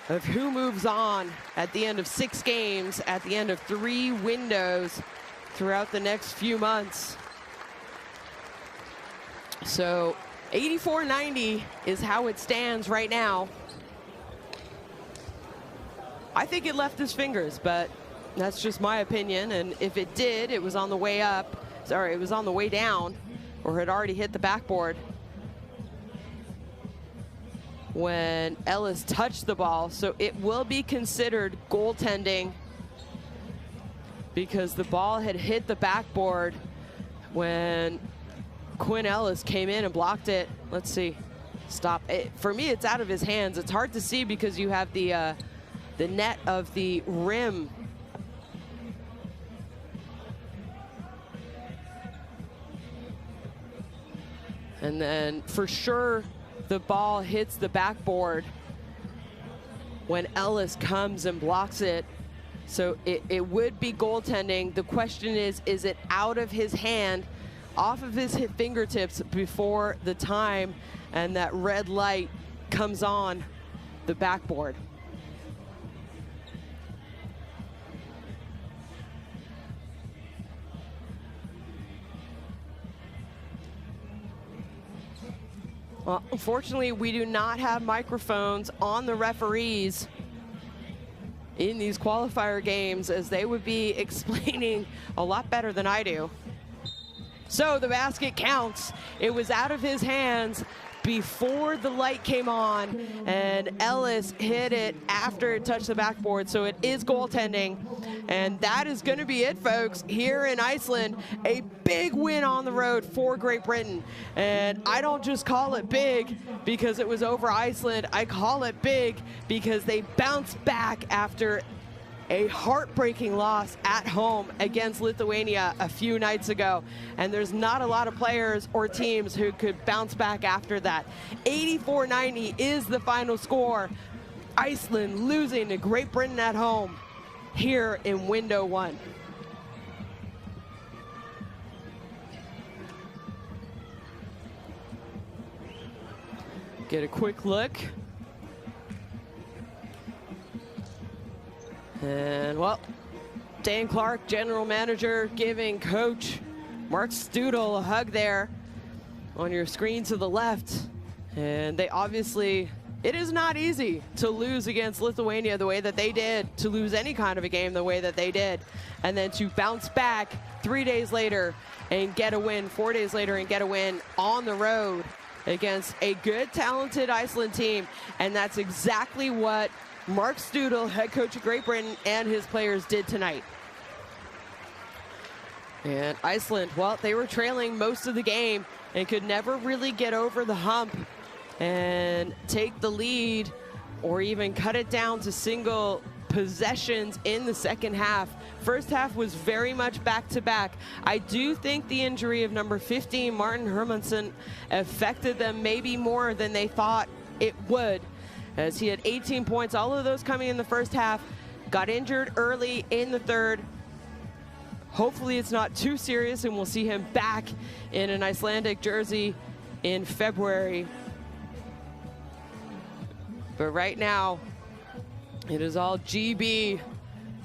of who moves on at the end of 6 games, at the end of 3 windows throughout the next few months. So 84-90 is how it stands right now. I think it left his fingers, but that's just my opinion. And if it did, it was on the way up. Sorry, it was on the way down, or had already hit the backboard when Ellis touched the ball. So it will be considered goaltending because the ball had hit the backboard when Quinn Ellis came in and blocked it. Let's see. Stop. For me, it's out of his hands. It's hard to see because you have the net of the rim. And then for sure, the ball hits the backboard when Ellis comes and blocks it. So it would be goaltending. The question is it out of his hand, off of his fingertips before the time and that red light comes on the backboard? Well, unfortunately, we do not have microphones on the referees in these qualifier games, as they would be explaining a lot better than I do. So the basket counts. It was out of his hands before the light came on, and Ellis hit it after it touched the backboard, so it is goaltending. And that is going to be it, folks, here in Iceland. A big win on the road for Great Britain. And I don't just call it big because it was over Iceland. I call it big because they bounced back after a heartbreaking loss at home against Lithuania a few nights ago. And there's not a lot of players or teams who could bounce back after that. 84-90 is the final score. Iceland losing to Great Britain at home here in window 1. Get a quick look. And, well, Dan Clark, general manager, giving coach Mark Studel a hug there on your screen to the left. And they obviously, it is not easy to lose against Lithuania the way that they did, to lose any kind of a game the way that they did, and then to bounce back 3 days later and get a win, 4 days later and get a win on the road against a good, talented Iceland team. And that's exactly what Mark Studel, head coach of Great Britain, and his players did tonight. And Iceland, well, they were trailing most of the game and could never really get over the hump and take the lead or even cut it down to single possessions in the second half. First half was very much back-to-back. I do think the injury of number 15, Martin Hermansson, affected them maybe more than they thought it would, as he had 18 points, all of those coming in the first half, got injured early in the third. Hopefully it's not too serious and we'll see him back in an Icelandic jersey in February. But right now, it is all GB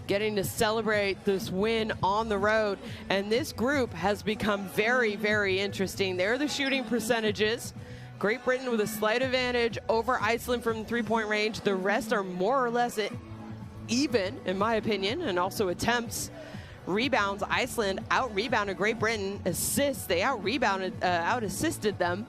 getting to celebrate this win on the road. And this group has become very, very interesting. There are the shooting percentages. Great Britain with a slight advantage over Iceland from three-point range. The rest are more or less even, in my opinion, and also attempts. Rebounds, Iceland out-rebounded Great Britain. Assists, they out-assisted them.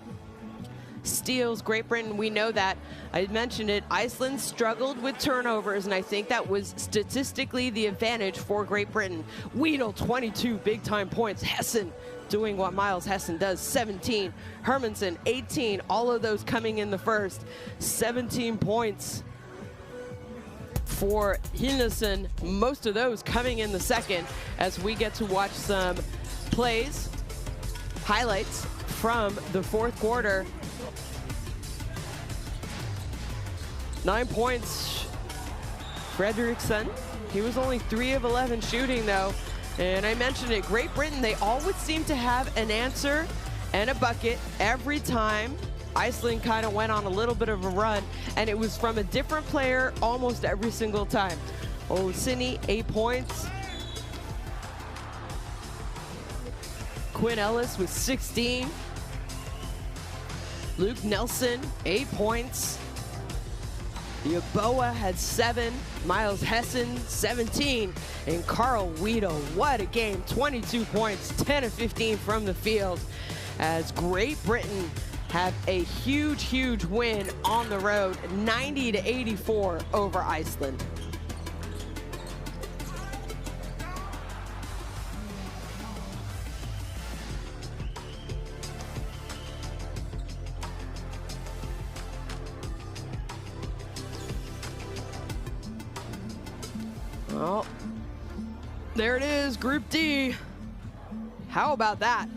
Steals, Great Britain, we know that. I mentioned it, Iceland struggled with turnovers, and I think that was statistically the advantage for Great Britain. Weedle, 22 big-time points. Hessen doing what Miles Hessen does, 17. Hermansen, 18. All of those coming in the first. 17 points for Hinesen, most of those coming in the second, as we get to watch some plays, highlights from the fourth quarter. 9 points, Fredriksson. He was only 3 of 11 shooting though. And I mentioned it, Great Britain, they always seem to have an answer and a bucket every time Iceland kind of went on a little bit of a run, and it was from a different player almost every single time. Osini, 8 points. Quinn Ellis with 16. Luke Nelson, 8 points. Yaboa had 7, Miles Hessen 17, and Carl Weedle, what a game, 22 points, 10 of 15 from the field, as Great Britain have a huge, huge win on the road, 90-84 over Iceland. Well, there it is, Group D. How about that?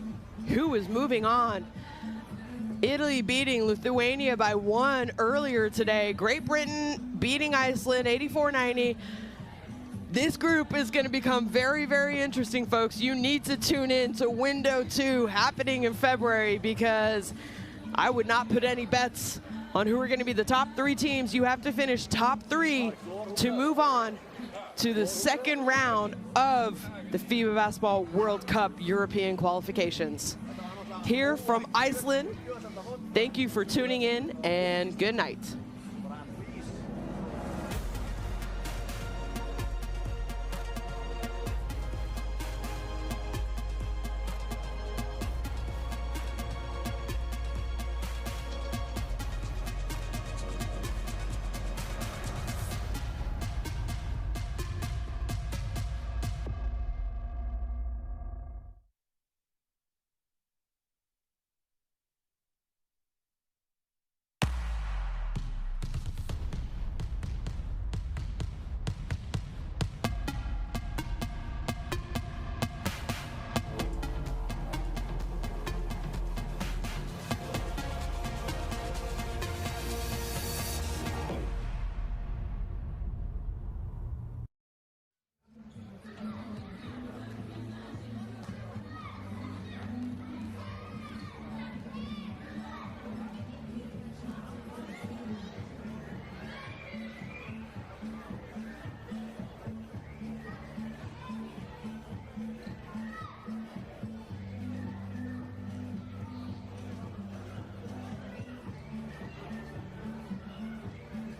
Who is moving on? Italy beating Lithuania by 1 earlier today. Great Britain beating Iceland 84-90. This group is going to become very, very interesting, folks. You need to tune in to Window 2 happening in February, because I would not put any bets on who are going to be the top 3 teams. You have to finish top 3 to move on to the second round of the FIBA Basketball World Cup European qualifications. Here from Iceland, thank you for tuning in, and good night.